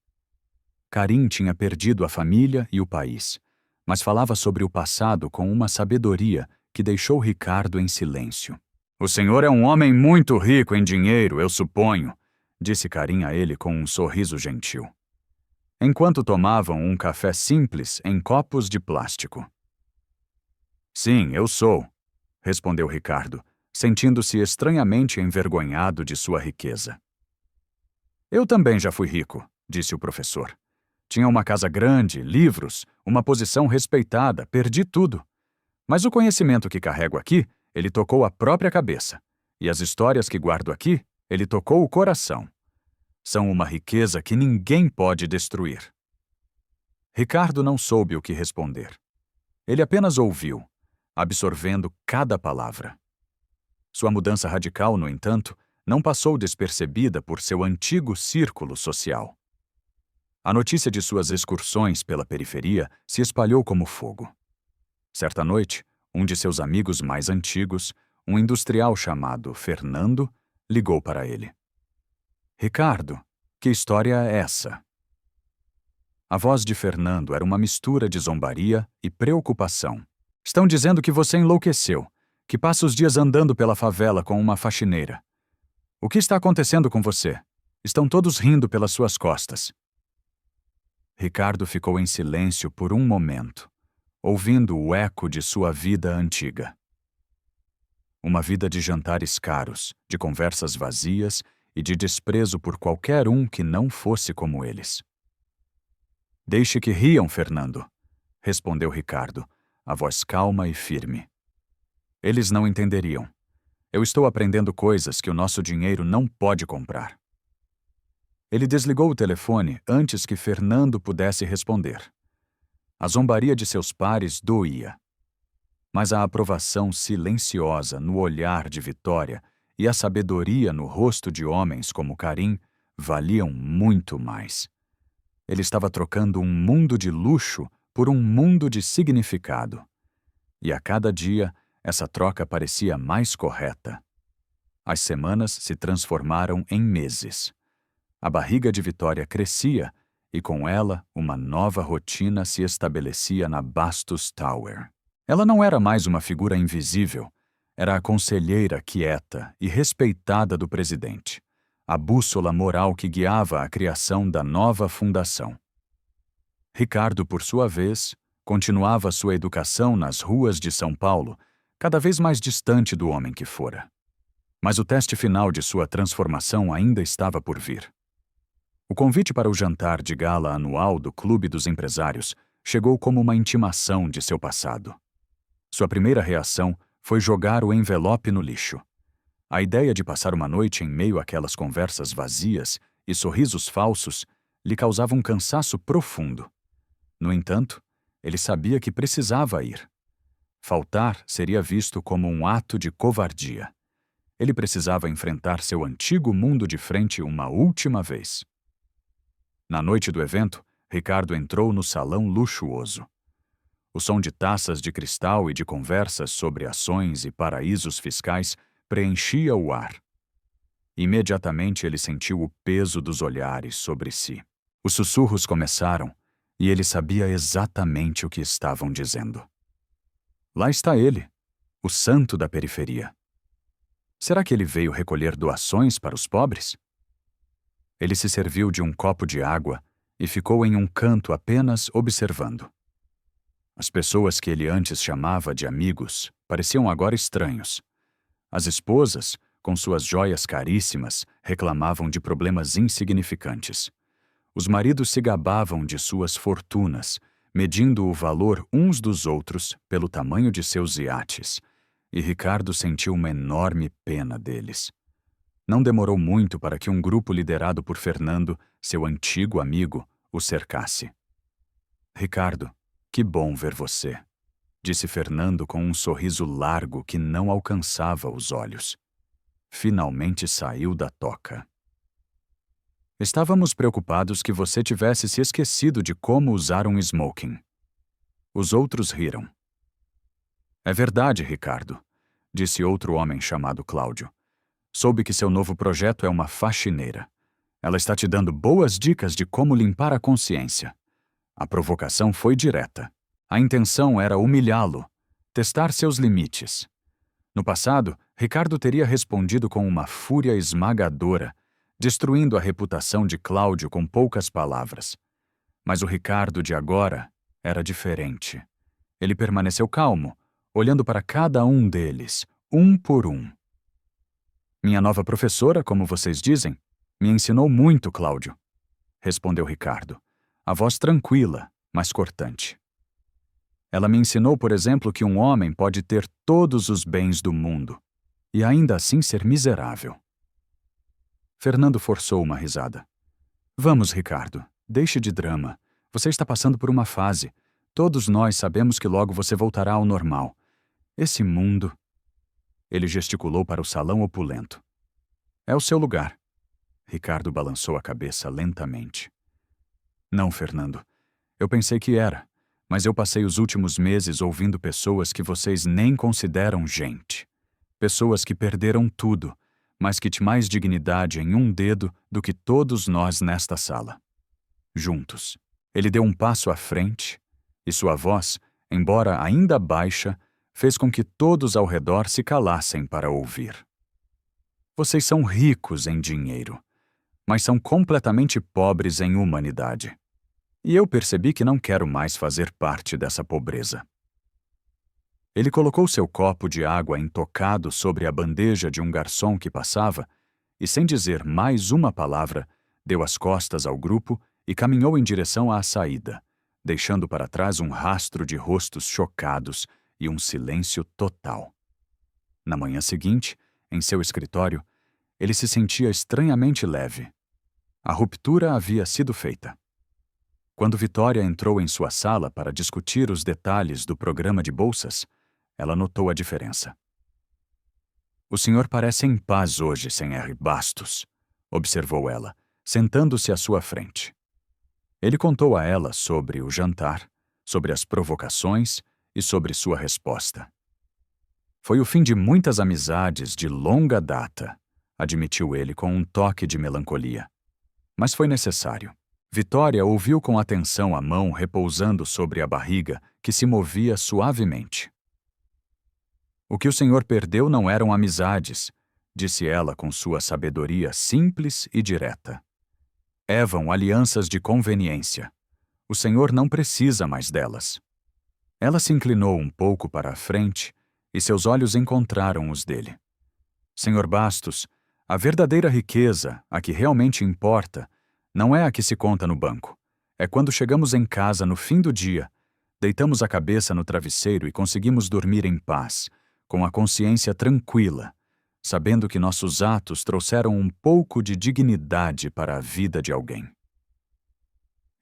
Karim tinha perdido a família e o país, mas falava sobre o passado com uma sabedoria que deixou Ricardo em silêncio. O senhor é um homem muito rico em dinheiro, eu suponho, disse Karim a ele com um sorriso gentil, enquanto tomavam um café simples em copos de plástico. Sim, eu sou, respondeu Ricardo, sentindo-se estranhamente envergonhado de sua riqueza. Eu também já fui rico, disse o professor. Tinha uma casa grande, livros, uma posição respeitada, perdi tudo. Mas o conhecimento que carrego aqui, ele tocou a própria cabeça. E as histórias que guardo aqui, ele tocou o coração. São uma riqueza que ninguém pode destruir. Ricardo não soube o que responder. Ele apenas ouviu, absorvendo cada palavra. Sua mudança radical, no entanto, não passou despercebida por seu antigo círculo social. A notícia de suas excursões pela periferia se espalhou como fogo. Certa noite, um de seus amigos mais antigos, um industrial chamado Fernando, ligou para ele. Ricardo, que história é essa? A voz de Fernando era uma mistura de zombaria e preocupação. Estão dizendo que você enlouqueceu, que passa os dias andando pela favela com uma faxineira. O que está acontecendo com você? Estão todos rindo pelas suas costas. Ricardo ficou em silêncio por um momento, ouvindo o eco de sua vida antiga. Uma vida de jantares caros, de conversas vazias e de desprezo por qualquer um que não fosse como eles. Deixe que riam, Fernando, respondeu Ricardo, a voz calma e firme. Eles não entenderiam. Eu estou aprendendo coisas que o nosso dinheiro não pode comprar. Ele desligou o telefone antes que Fernando pudesse responder. A zombaria de seus pares doía. Mas a aprovação silenciosa no olhar de Vitória e a sabedoria no rosto de homens como Karim valiam muito mais. Ele estava trocando um mundo de luxo por um mundo de significado. E a cada dia, essa troca parecia mais correta. As semanas se transformaram em meses. A barriga de Vitória crescia e, com ela, uma nova rotina se estabelecia na Bastos Tower. Ela não era mais uma figura invisível. Era a conselheira quieta e respeitada do presidente, a bússola moral que guiava a criação da nova fundação. Ricardo, por sua vez, continuava sua educação nas ruas de São Paulo, cada vez mais distante do homem que fora. Mas o teste final de sua transformação ainda estava por vir. O convite para o jantar de gala anual do Clube dos Empresários chegou como uma intimação de seu passado. Sua primeira reação foi jogar o envelope no lixo. A ideia de passar uma noite em meio àquelas conversas vazias e sorrisos falsos lhe causava um cansaço profundo. No entanto, ele sabia que precisava ir. Faltar seria visto como um ato de covardia. Ele precisava enfrentar seu antigo mundo de frente uma última vez. Na noite do evento, Ricardo entrou no salão luxuoso. O som de taças de cristal e de conversas sobre ações e paraísos fiscais preenchia o ar. Imediatamente ele sentiu o peso dos olhares sobre si. Os sussurros começaram e ele sabia exatamente o que estavam dizendo. Lá está ele, o santo da periferia. Será que ele veio recolher doações para os pobres? Ele se serviu de um copo de água e ficou em um canto apenas observando. As pessoas que ele antes chamava de amigos pareciam agora estranhos. As esposas, com suas joias caríssimas, reclamavam de problemas insignificantes. Os maridos se gabavam de suas fortunas, medindo o valor uns dos outros pelo tamanho de seus iates, e Ricardo sentiu uma enorme pena deles. Não demorou muito para que um grupo liderado por Fernando, seu antigo amigo, o cercasse. "Ricardo, que bom ver você", disse Fernando com um sorriso largo que não alcançava os olhos. Finalmente saiu da toca. "Estávamos preocupados que você tivesse se esquecido de como usar um smoking." Os outros riram. "É verdade, Ricardo", disse outro homem chamado Cláudio. "Soube que seu novo projeto é uma faxineira. Ela está te dando boas dicas de como limpar a consciência." A provocação foi direta. A intenção era humilhá-lo, testar seus limites. No passado, Ricardo teria respondido com uma fúria esmagadora, destruindo a reputação de Cláudio com poucas palavras. Mas o Ricardo de agora era diferente. Ele permaneceu calmo, olhando para cada um deles, um por um. "Minha nova professora, como vocês dizem, me ensinou muito, Cláudio", respondeu Ricardo, a voz tranquila, mas cortante. "Ela me ensinou, por exemplo, que um homem pode ter todos os bens do mundo e ainda assim ser miserável." Fernando forçou uma risada. "Vamos, Ricardo, deixe de drama. Você está passando por uma fase. Todos nós sabemos que logo você voltará ao normal. Esse mundo..." Ele gesticulou para o salão opulento. "É o seu lugar." Ricardo balançou a cabeça lentamente. "Não, Fernando. Eu pensei que era, mas eu passei os últimos meses ouvindo pessoas que vocês nem consideram gente. Pessoas que perderam tudo, mas que têm mais dignidade em um dedo do que todos nós nesta sala. Juntos." Ele deu um passo à frente, e sua voz, embora ainda baixa, fez com que todos ao redor se calassem para ouvir. "Vocês são ricos em dinheiro, mas são completamente pobres em humanidade. E eu percebi que não quero mais fazer parte dessa pobreza." Ele colocou seu copo de água intocado sobre a bandeja de um garçom que passava e, sem dizer mais uma palavra, deu as costas ao grupo e caminhou em direção à saída, deixando para trás um rastro de rostos chocados e um silêncio total. Na manhã seguinte, em seu escritório, ele se sentia estranhamente leve. A ruptura havia sido feita. Quando Vitória entrou em sua sala para discutir os detalhes do programa de bolsas, ela notou a diferença. O senhor parece em paz hoje, Sr. Bastos, observou ela, sentando-se à sua frente. Ele contou a ela sobre o jantar, sobre as provocações e sobre sua resposta. Foi o fim de muitas amizades de longa data, admitiu ele com um toque de melancolia. Mas foi necessário. Vitória ouviu com atenção a mão repousando sobre a barriga, que se movia suavemente. O que o senhor perdeu não eram amizades, disse ela com sua sabedoria simples e direta. Eram alianças de conveniência. O senhor não precisa mais delas. Ela se inclinou um pouco para a frente e seus olhos encontraram os dele. Senhor Bastos, a verdadeira riqueza, a que realmente importa, não é a que se conta no banco. É quando chegamos em casa no fim do dia, deitamos a cabeça no travesseiro e conseguimos dormir em paz, com a consciência tranquila, sabendo que nossos atos trouxeram um pouco de dignidade para a vida de alguém.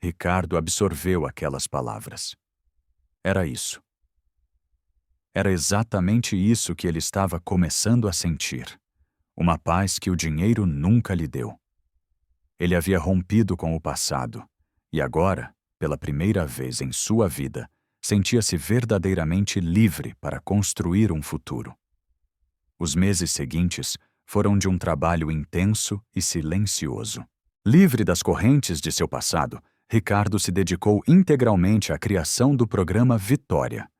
Ricardo absorveu aquelas palavras. Era isso. Era exatamente isso que ele estava começando a sentir. Uma paz que o dinheiro nunca lhe deu. Ele havia rompido com o passado, e agora, pela primeira vez em sua vida, sentia-se verdadeiramente livre para construir um futuro. Os meses seguintes foram de um trabalho intenso e silencioso. Livre das correntes de seu passado, Ricardo se dedicou integralmente à criação do programa Vitória.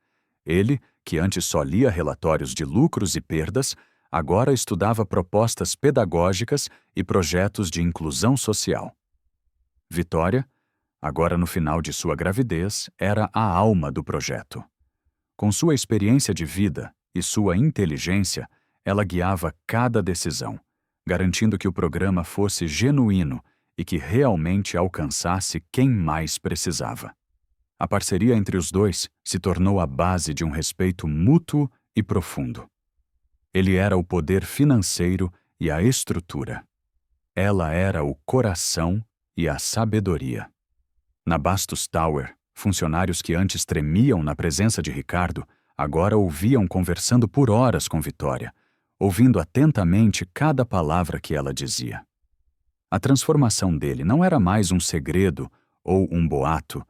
Ele, que antes só lia relatórios de lucros e perdas, agora estudava propostas pedagógicas e projetos de inclusão social. Vitória, agora no final de sua gravidez, era a alma do projeto. Com sua experiência de vida e sua inteligência, ela guiava cada decisão, garantindo que o programa fosse genuíno e que realmente alcançasse quem mais precisava. A parceria entre os dois se tornou a base de um respeito mútuo e profundo. Ele era o poder financeiro e a estrutura. Ela era o coração e a sabedoria. Na Bastos Tower, funcionários que antes tremiam na presença de Ricardo, agora ouviam conversando por horas com Vitória, ouvindo atentamente cada palavra que ela dizia. A transformação dele não era mais um segredo ou um boato,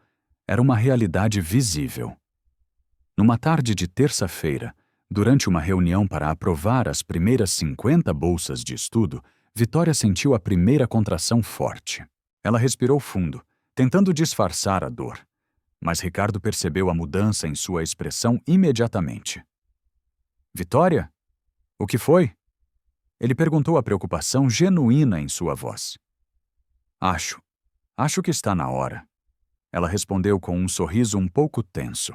era uma realidade visível. Numa tarde de terça-feira, durante uma reunião para aprovar as primeiras 50 bolsas de estudo, Vitória sentiu a primeira contração forte. Ela respirou fundo, tentando disfarçar a dor. Mas Ricardo percebeu a mudança em sua expressão imediatamente. Vitória? O que foi? Ele perguntou a preocupação genuína em sua voz. Acho que está na hora. Ela respondeu com um sorriso um pouco tenso.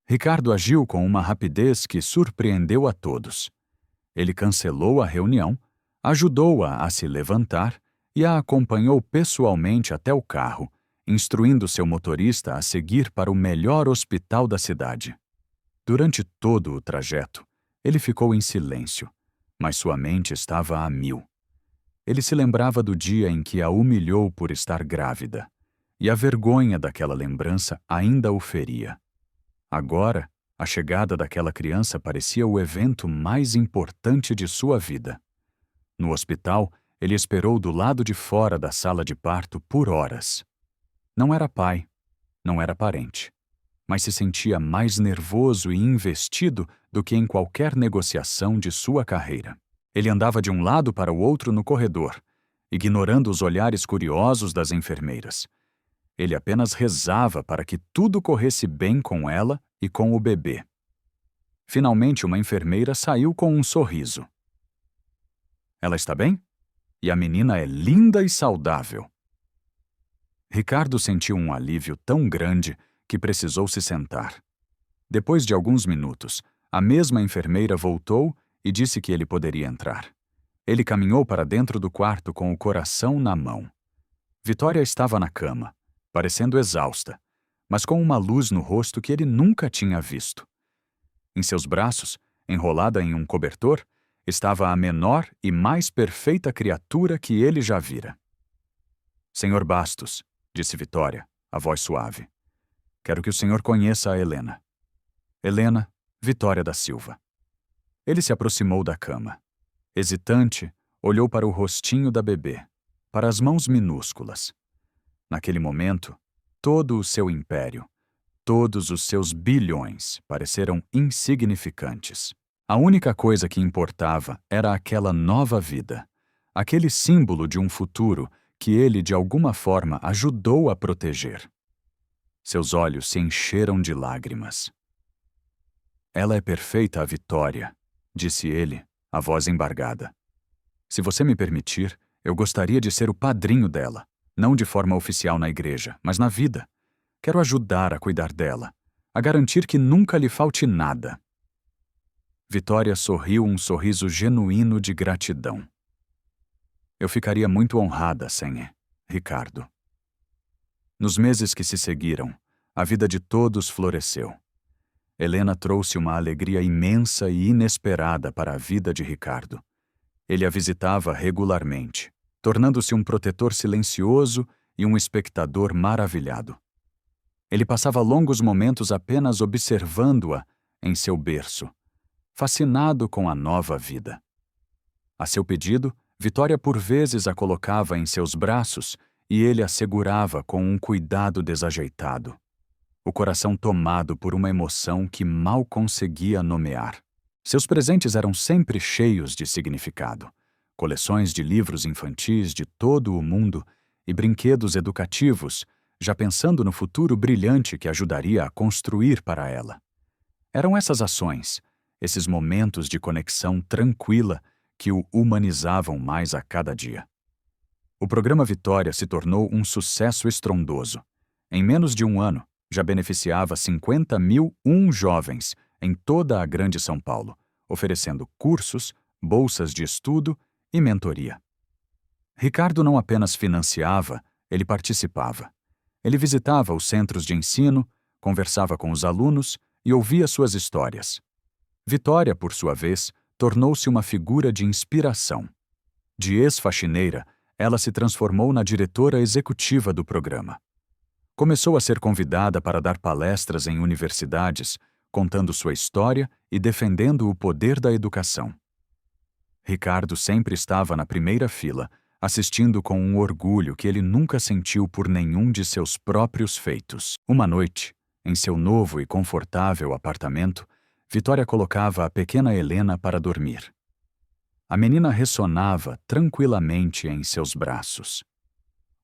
Ricardo agiu com uma rapidez que surpreendeu a todos. Ele cancelou a reunião, ajudou-a a se levantar e a acompanhou pessoalmente até o carro, instruindo seu motorista a seguir para o melhor hospital da cidade. Durante todo o trajeto, ele ficou em silêncio, mas sua mente estava a mil. Ele se lembrava do dia em que a humilhou por estar grávida, e a vergonha daquela lembrança ainda o feria. Agora, a chegada daquela criança parecia o evento mais importante de sua vida. No hospital, ele esperou do lado de fora da sala de parto por horas. Não era pai, não era parente, mas se sentia mais nervoso e investido do que em qualquer negociação de sua carreira. Ele andava de um lado para o outro no corredor, ignorando os olhares curiosos das enfermeiras. Ele apenas rezava para que tudo corresse bem com ela e com o bebê. Finalmente, uma enfermeira saiu com um sorriso. Ela está bem? E a menina é linda e saudável. Ricardo sentiu um alívio tão grande que precisou se sentar. Depois de alguns minutos, a mesma enfermeira voltou e disse que ele poderia entrar. Ele caminhou para dentro do quarto com o coração na mão. Vitória estava na cama, parecendo exausta, mas com uma luz no rosto que ele nunca tinha visto. Em seus braços, enrolada em um cobertor, estava a menor e mais perfeita criatura que ele já vira. Senhor Bastos, disse Vitória, a voz suave. Quero que o senhor conheça a Helena. Helena, Vitória da Silva. Ele se aproximou da cama. Hesitante, olhou para o rostinho da bebê, para as mãos minúsculas. Naquele momento, todo o seu império, todos os seus bilhões pareceram insignificantes. A única coisa que importava era aquela nova vida, aquele símbolo de um futuro que ele de alguma forma ajudou a proteger. Seus olhos se encheram de lágrimas. Ela é perfeita, a Vitória, disse ele, a voz embargada. Se você me permitir, eu gostaria de ser o padrinho dela, não de forma oficial na igreja, mas na vida. Quero ajudar a cuidar dela, a garantir que nunca lhe falte nada. Vitória sorriu um sorriso genuíno de gratidão. Eu ficaria muito honrada, Senhor, Ricardo. Nos meses que se seguiram, a vida de todos floresceu. Helena trouxe uma alegria imensa e inesperada para a vida de Ricardo. Ele a visitava regularmente, tornando-se um protetor silencioso e um espectador maravilhado. Ele passava longos momentos apenas observando-a em seu berço, fascinado com a nova vida. A seu pedido, Vitória por vezes a colocava em seus braços e ele a segurava com um cuidado desajeitado, o coração tomado por uma emoção que mal conseguia nomear. Seus presentes eram sempre cheios de significado, coleções de livros infantis de todo o mundo e brinquedos educativos, já pensando no futuro brilhante que ajudaria a construir para ela. Eram essas ações, esses momentos de conexão tranquila que o humanizavam mais a cada dia. O programa Vitória se tornou um sucesso estrondoso. Em menos de um ano, já beneficiava 50.001 jovens em toda a Grande São Paulo, oferecendo cursos, bolsas de estudo e mentoria. Ricardo não apenas financiava, ele participava. Ele visitava os centros de ensino, conversava com os alunos e ouvia suas histórias. Vitória, por sua vez, tornou-se uma figura de inspiração. De ex-faxineira, ela se transformou na diretora executiva do programa. Começou a ser convidada para dar palestras em universidades, contando sua história e defendendo o poder da educação. Ricardo sempre estava na primeira fila, assistindo com um orgulho que ele nunca sentiu por nenhum de seus próprios feitos. Uma noite, em seu novo e confortável apartamento, Vitória colocava a pequena Helena para dormir. A menina ressonava tranquilamente em seus braços.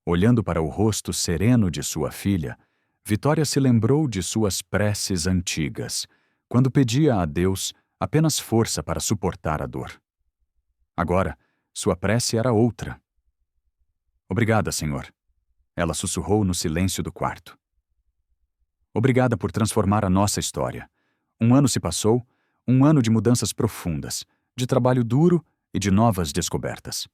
Olhando para o rosto sereno de sua filha, Vitória se lembrou de suas preces antigas, quando pedia a Deus apenas força para suportar a dor. Agora, sua prece era outra. Obrigada, Senhor. Ela sussurrou no silêncio do quarto. Obrigada por transformar a nossa história. Um ano se passou, um ano de mudanças profundas, de trabalho duro e de novas descobertas.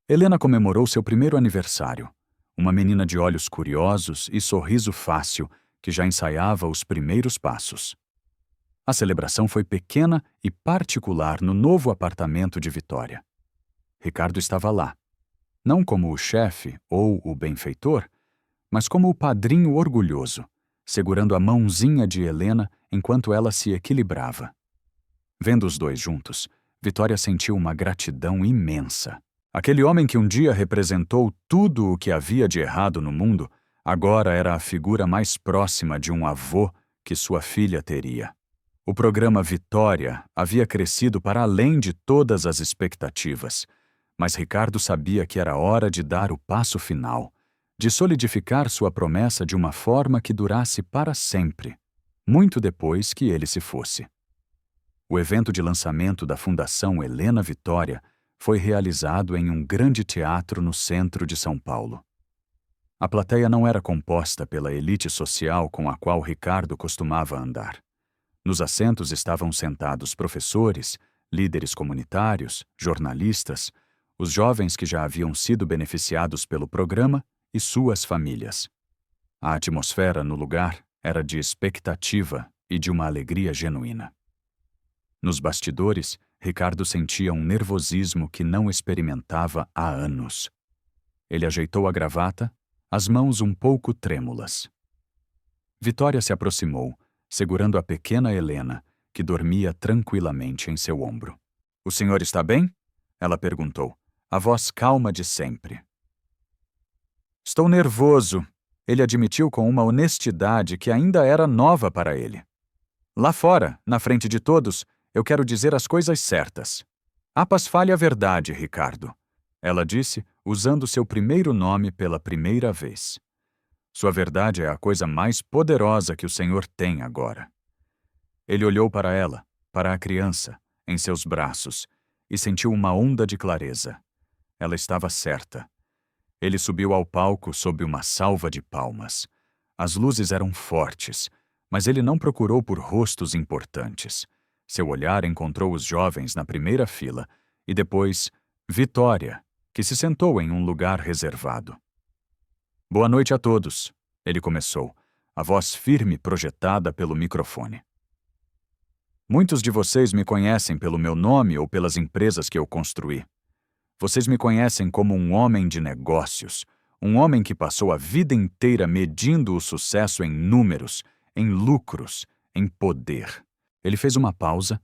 Helena comemorou seu primeiro aniversário, uma menina de olhos curiosos e sorriso fácil que já ensaiava os primeiros passos. A celebração foi pequena e particular no novo apartamento de Vitória. Ricardo estava lá, não como o chefe ou o benfeitor, mas como o padrinho orgulhoso, segurando a mãozinha de Helena enquanto ela se equilibrava. Vendo os dois juntos, Vitória sentiu uma gratidão imensa. Aquele homem que um dia representou tudo o que havia de errado no mundo, agora era a figura mais próxima de um avô que sua filha teria. O programa Vitória havia crescido para além de todas as expectativas, mas Ricardo sabia que era hora de dar o passo final, de solidificar sua promessa de uma forma que durasse para sempre, muito depois que ele se fosse. O evento de lançamento da Fundação Helena Vitória foi realizado em um grande teatro no centro de São Paulo. A plateia não era composta pela elite social com a qual Ricardo costumava andar. Nos assentos estavam sentados professores, líderes comunitários, jornalistas, os jovens que já haviam sido beneficiados pelo programa e suas famílias. A atmosfera no lugar era de expectativa e de uma alegria genuína. Nos bastidores, Ricardo sentia um nervosismo que não experimentava há anos. Ele ajeitou a gravata, as mãos um pouco trêmulas. Vitória se aproximou, segurando a pequena Helena, que dormia tranquilamente em seu ombro. "O senhor está bem?" ela perguntou, a voz calma de sempre. "Estou nervoso", ele admitiu com uma honestidade que ainda era nova para ele. "Lá fora, na frente de todos, eu quero dizer as coisas certas. Apas fale a verdade, Ricardo", ela disse, usando seu primeiro nome pela primeira vez. "Sua verdade é a coisa mais poderosa que o senhor tem agora." Ele olhou para ela, para a criança, em seus braços, e sentiu uma onda de clareza. Ela estava certa. Ele subiu ao palco sob uma salva de palmas. As luzes eram fortes, mas ele não procurou por rostos importantes. Seu olhar encontrou os jovens na primeira fila e depois Vitória, que se sentou em um lugar reservado. "Boa noite a todos", ele começou, a voz firme projetada pelo microfone. "Muitos de vocês me conhecem pelo meu nome ou pelas empresas que eu construí. Vocês me conhecem como um homem de negócios, um homem que passou a vida inteira medindo o sucesso em números, em lucros, em poder." Ele fez uma pausa,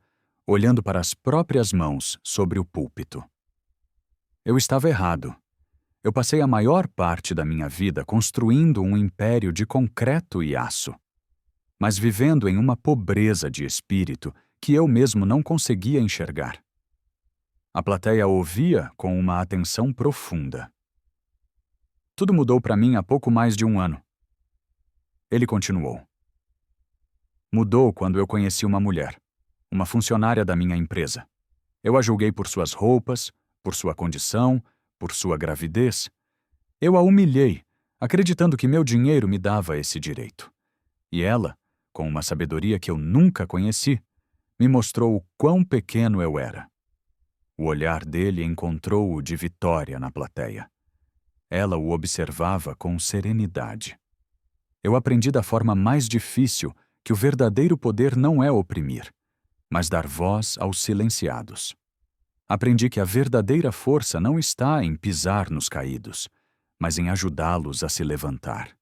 olhando para as próprias mãos sobre o púlpito. "Eu estava errado. Eu passei a maior parte da minha vida construindo um império de concreto e aço, mas vivendo em uma pobreza de espírito que eu mesmo não conseguia enxergar." A plateia ouvia com uma atenção profunda. "Tudo mudou para mim há pouco mais de um ano." Ele continuou. "Mudou quando eu conheci uma mulher, uma funcionária da minha empresa. Eu a julguei por suas roupas, por sua condição, por sua gravidez. Eu a humilhei, acreditando que meu dinheiro me dava esse direito. E ela, com uma sabedoria que eu nunca conheci, me mostrou o quão pequeno eu era." O olhar dele encontrou o de Vitória na plateia. Ela o observava com serenidade. "Eu aprendi da forma mais difícil que o verdadeiro poder não é oprimir, mas dar voz aos silenciados. Aprendi que a verdadeira força não está em pisar nos caídos, mas em ajudá-los a se levantar.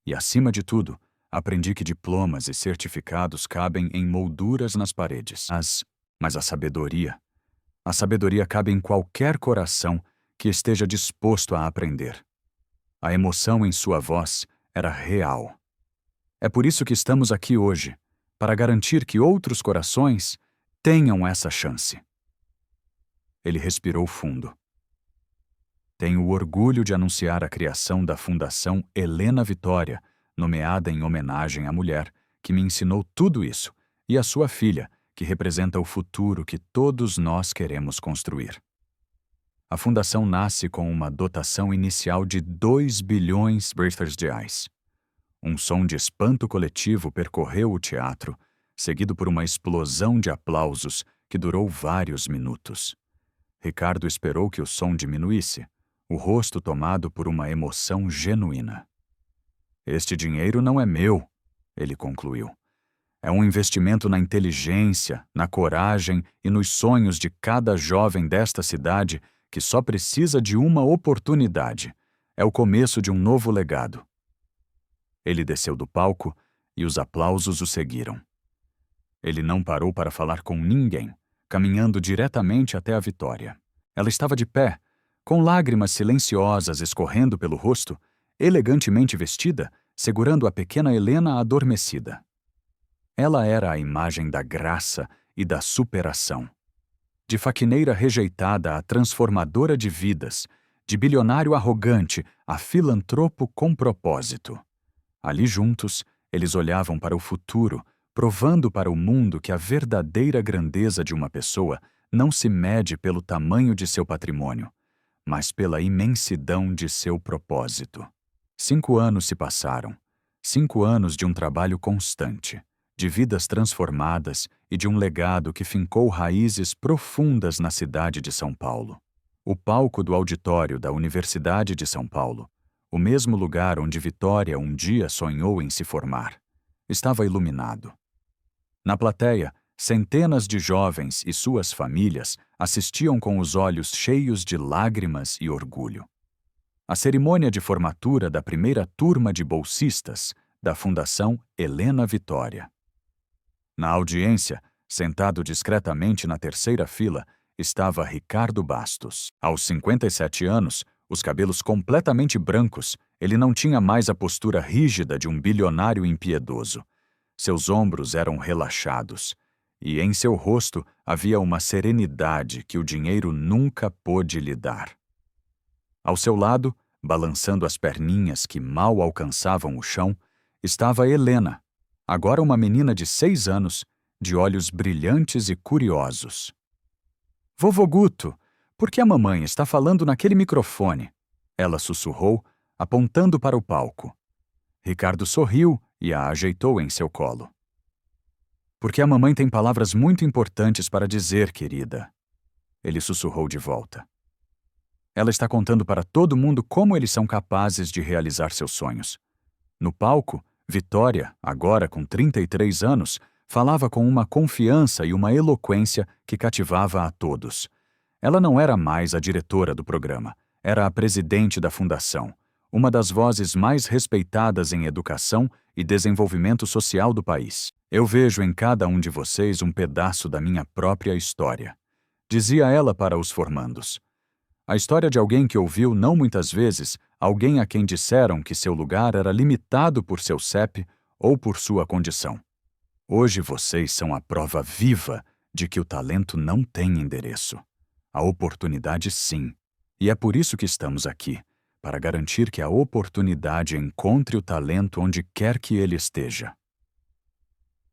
E, acima de tudo, aprendi que diplomas e certificados cabem em molduras nas paredes. Mas a sabedoria cabe em qualquer coração que esteja disposto a aprender." A emoção em sua voz era real. "É por isso que estamos aqui hoje, para garantir que outros corações tenham essa chance." Ele respirou fundo. "Tenho o orgulho de anunciar a criação da Fundação Helena Vitória, nomeada em homenagem à mulher que me ensinou tudo isso, e à sua filha, que representa o futuro que todos nós queremos construir." A fundação nasce com uma dotação inicial de 2 bilhões de reais. Um som de espanto coletivo percorreu o teatro, seguido por uma explosão de aplausos que durou vários minutos. Ricardo esperou que o som diminuísse, o rosto tomado por uma emoção genuína. "Este dinheiro não é meu", ele concluiu. "É um investimento na inteligência, na coragem e nos sonhos de cada jovem desta cidade que só precisa de uma oportunidade. É o começo de um novo legado." Ele desceu do palco e os aplausos o seguiram. Ele não parou para falar com ninguém, caminhando diretamente até a Vitória. Ela estava de pé, com lágrimas silenciosas escorrendo pelo rosto, elegantemente vestida, segurando a pequena Helena adormecida. Ela era a imagem da graça e da superação. De faxineira rejeitada a transformadora de vidas, de bilionário arrogante a filantropo com propósito. Ali juntos, eles olhavam para o futuro, provando para o mundo que a verdadeira grandeza de uma pessoa não se mede pelo tamanho de seu patrimônio, mas pela imensidão de seu propósito. 5 anos se passaram. 5 anos de um trabalho constante, de vidas transformadas e de um legado que fincou raízes profundas na cidade de São Paulo. O palco do auditório da Universidade de São Paulo, o mesmo lugar onde Vitória um dia sonhou em se formar, estava iluminado. Na plateia, centenas de jovens e suas famílias assistiam com os olhos cheios de lágrimas e orgulho. A cerimônia de formatura da primeira turma de bolsistas da Fundação Helena Vitória. Na audiência, Sentado discretamente na terceira fila estava Ricardo Bastos. Aos 57 anos, os cabelos completamente brancos, ele não tinha mais a postura rígida de um bilionário impiedoso. Seus ombros eram relaxados, e em seu rosto havia uma serenidade que o dinheiro nunca pôde lhe dar. Ao seu lado, balançando as perninhas que mal alcançavam o chão, estava Helena, agora uma menina de 6 anos, de olhos brilhantes e curiosos. "Vovô Guto, por que a mamãe está falando naquele microfone?" Ela sussurrou, apontando para o palco. Ricardo sorriu e a ajeitou em seu colo. "Porque a mamãe tem palavras muito importantes para dizer, querida." Ele sussurrou de volta. "Ela está contando para todo mundo como eles são capazes de realizar seus sonhos." No palco, Vitória, agora com 33 anos, falava com uma confiança e uma eloquência que cativava a todos. Ela não era mais a diretora do programa, era a presidente da fundação, uma das vozes mais respeitadas em educação e desenvolvimento social do país. "Eu vejo em cada um de vocês um pedaço da minha própria história", dizia ela para os formandos. A história de alguém que ouviu não muitas vezes alguém a quem disseram que seu lugar era limitado por seu CEP ou por sua condição. Hoje vocês são a prova viva de que o talento não tem endereço. A oportunidade sim. E é por isso que estamos aqui, para garantir que a oportunidade encontre o talento onde quer que ele esteja.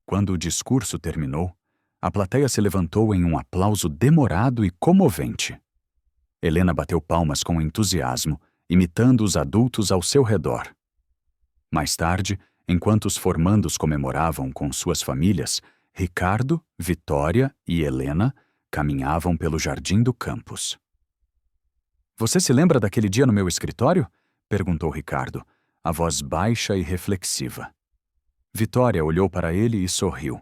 Quando o discurso terminou, a plateia se levantou em um aplauso demorado e comovente. Helena bateu palmas com entusiasmo, imitando os adultos ao seu redor. Mais tarde, enquanto os formandos comemoravam com suas famílias, Ricardo, Vitória e Helena caminhavam pelo jardim do campus. "Você se lembra daquele dia no meu escritório?" perguntou Ricardo, a voz baixa e reflexiva. Vitória olhou para ele e sorriu.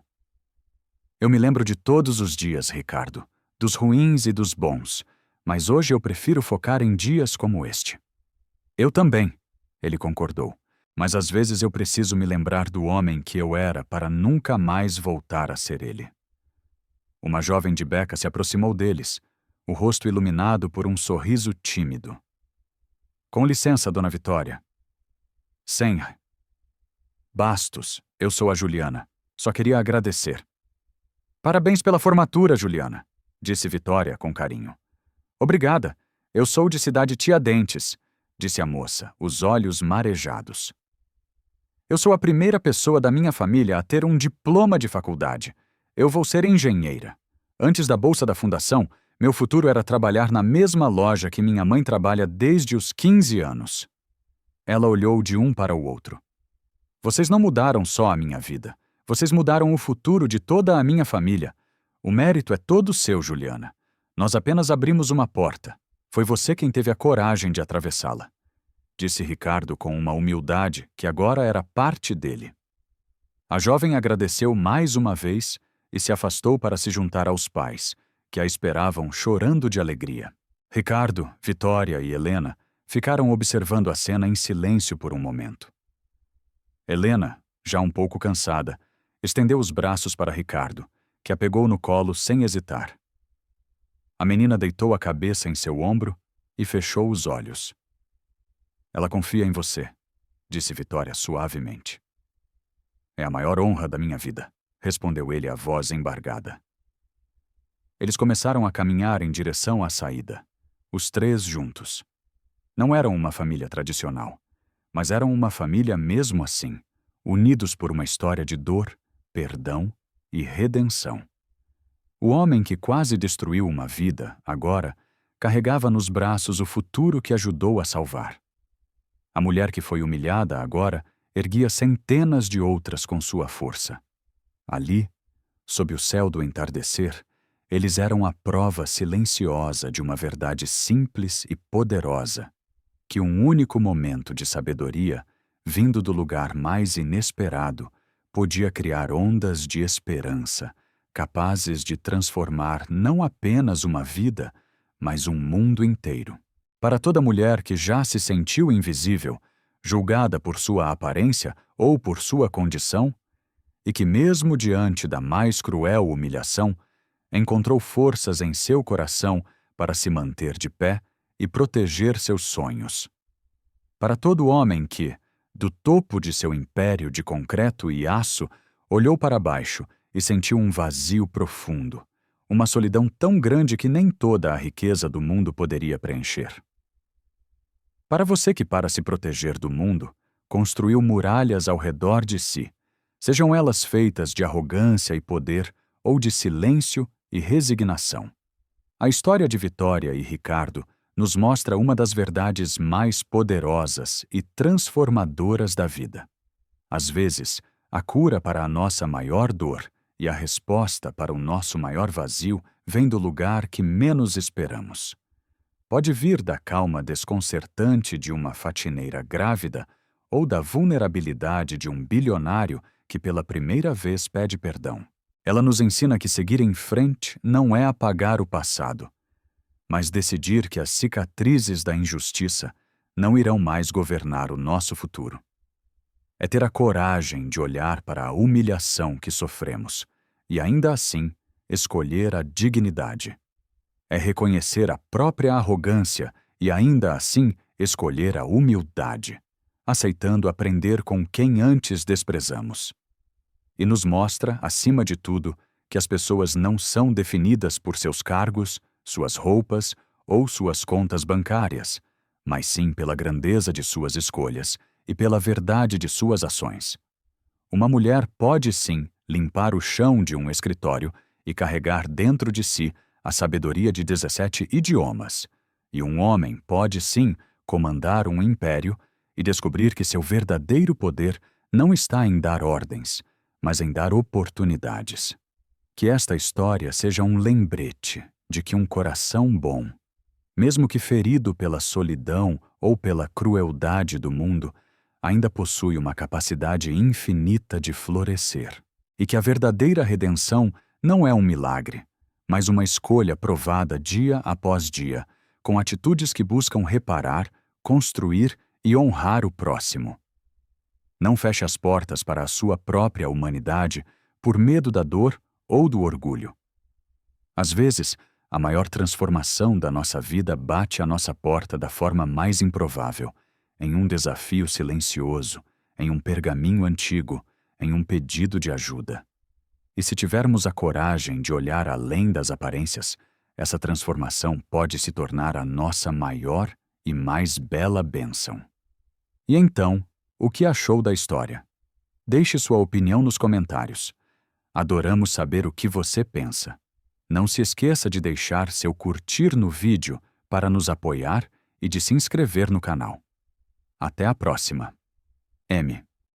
"Eu me lembro de todos os dias, Ricardo, dos ruins e dos bons, mas hoje eu prefiro focar em dias como este." "Eu também", ele concordou, "mas às vezes eu preciso me lembrar do homem que eu era para nunca mais voltar a ser ele." Uma jovem de Beca se aproximou deles, o rosto iluminado por um sorriso tímido. "Com licença, dona Vitória." "Sem. Bastos, eu sou a Juliana. Só queria agradecer." "Parabéns pela formatura, Juliana", disse Vitória com carinho. "Obrigada. Eu sou de Cidade Tiradentes", disse a moça, os olhos marejados. "Eu sou a primeira pessoa da minha família a ter um diploma de faculdade. Eu vou ser engenheira. Antes da bolsa da fundação, meu futuro era trabalhar na mesma loja que minha mãe trabalha desde os 15 anos. Ela olhou de um para o outro. "Vocês não mudaram só a minha vida. Vocês mudaram o futuro de toda a minha família. O mérito é todo seu, Juliana. Nós apenas abrimos uma porta. Foi você quem teve a coragem de atravessá-la", disse Ricardo com uma humildade que agora era parte dele. A jovem agradeceu mais uma vez e se afastou para se juntar aos pais, que a esperavam chorando de alegria. Ricardo, Vitória e Helena ficaram observando a cena em silêncio por um momento. Helena, já um pouco cansada, estendeu os braços para Ricardo, que a pegou no colo sem hesitar. A menina deitou a cabeça em seu ombro e fechou os olhos. "Ela confia em você", disse Vitória suavemente. "É a maior honra da minha vida", respondeu ele, a voz embargada. Eles começaram a caminhar em direção à saída, os três juntos. Não eram uma família tradicional, mas eram uma família mesmo assim, unidos por uma história de dor, perdão e redenção. O homem que quase destruiu uma vida, agora, carregava nos braços o futuro que ajudou a salvar. A mulher que foi humilhada, agora, erguia centenas de outras com sua força. Ali, sob o céu do entardecer, eles eram a prova silenciosa de uma verdade simples e poderosa, que um único momento de sabedoria, vindo do lugar mais inesperado, podia criar ondas de esperança, capazes de transformar não apenas uma vida, mas um mundo inteiro. Para toda mulher que já se sentiu invisível, julgada por sua aparência ou por sua condição, e que, mesmo diante da mais cruel humilhação, encontrou forças em seu coração para se manter de pé e proteger seus sonhos. Para todo homem que, do topo de seu império de concreto e aço, olhou para baixo e sentiu um vazio profundo, uma solidão tão grande que nem toda a riqueza do mundo poderia preencher. Para você que, para se proteger do mundo, construiu muralhas ao redor de si, sejam elas feitas de arrogância e poder ou de silêncio e resignação. A história de Vitória e Ricardo nos mostra uma das verdades mais poderosas e transformadoras da vida. Às vezes, a cura para a nossa maior dor e a resposta para o nosso maior vazio vem do lugar que menos esperamos. Pode vir da calma desconcertante de uma faxineira grávida ou da vulnerabilidade de um bilionário que pela primeira vez pede perdão. Ela nos ensina que seguir em frente não é apagar o passado, mas decidir que as cicatrizes da injustiça não irão mais governar o nosso futuro. É ter a coragem de olhar para a humilhação que sofremos e, ainda assim, escolher a dignidade. É reconhecer a própria arrogância e, ainda assim, escolher a humildade, aceitando aprender com quem antes desprezamos. E nos mostra, acima de tudo, que as pessoas não são definidas por seus cargos, suas roupas ou suas contas bancárias, mas sim pela grandeza de suas escolhas e pela verdade de suas ações. Uma mulher pode, sim, limpar o chão de um escritório e carregar dentro de si a sabedoria de 17 idiomas, e um homem pode, sim, comandar um império e descobrir que seu verdadeiro poder não está em dar ordens, mas em dar oportunidades. Que esta história seja um lembrete de que um coração bom, mesmo que ferido pela solidão ou pela crueldade do mundo, ainda possui uma capacidade infinita de florescer, e que a verdadeira redenção não é um milagre, mas uma escolha provada dia após dia, com atitudes que buscam reparar, construir e honrar o próximo. Não feche as portas para a sua própria humanidade por medo da dor ou do orgulho. Às vezes, a maior transformação da nossa vida bate à nossa porta da forma mais improvável, em um desafio silencioso, em um pergaminho antigo, em um pedido de ajuda. E se tivermos a coragem de olhar além das aparências, essa transformação pode se tornar a nossa maior e mais bela bênção. E então, o que achou da história? Deixe sua opinião nos comentários. Adoramos saber o que você pensa. Não se esqueça de deixar seu curtir no vídeo para nos apoiar e de se inscrever no canal. Até a próxima. M.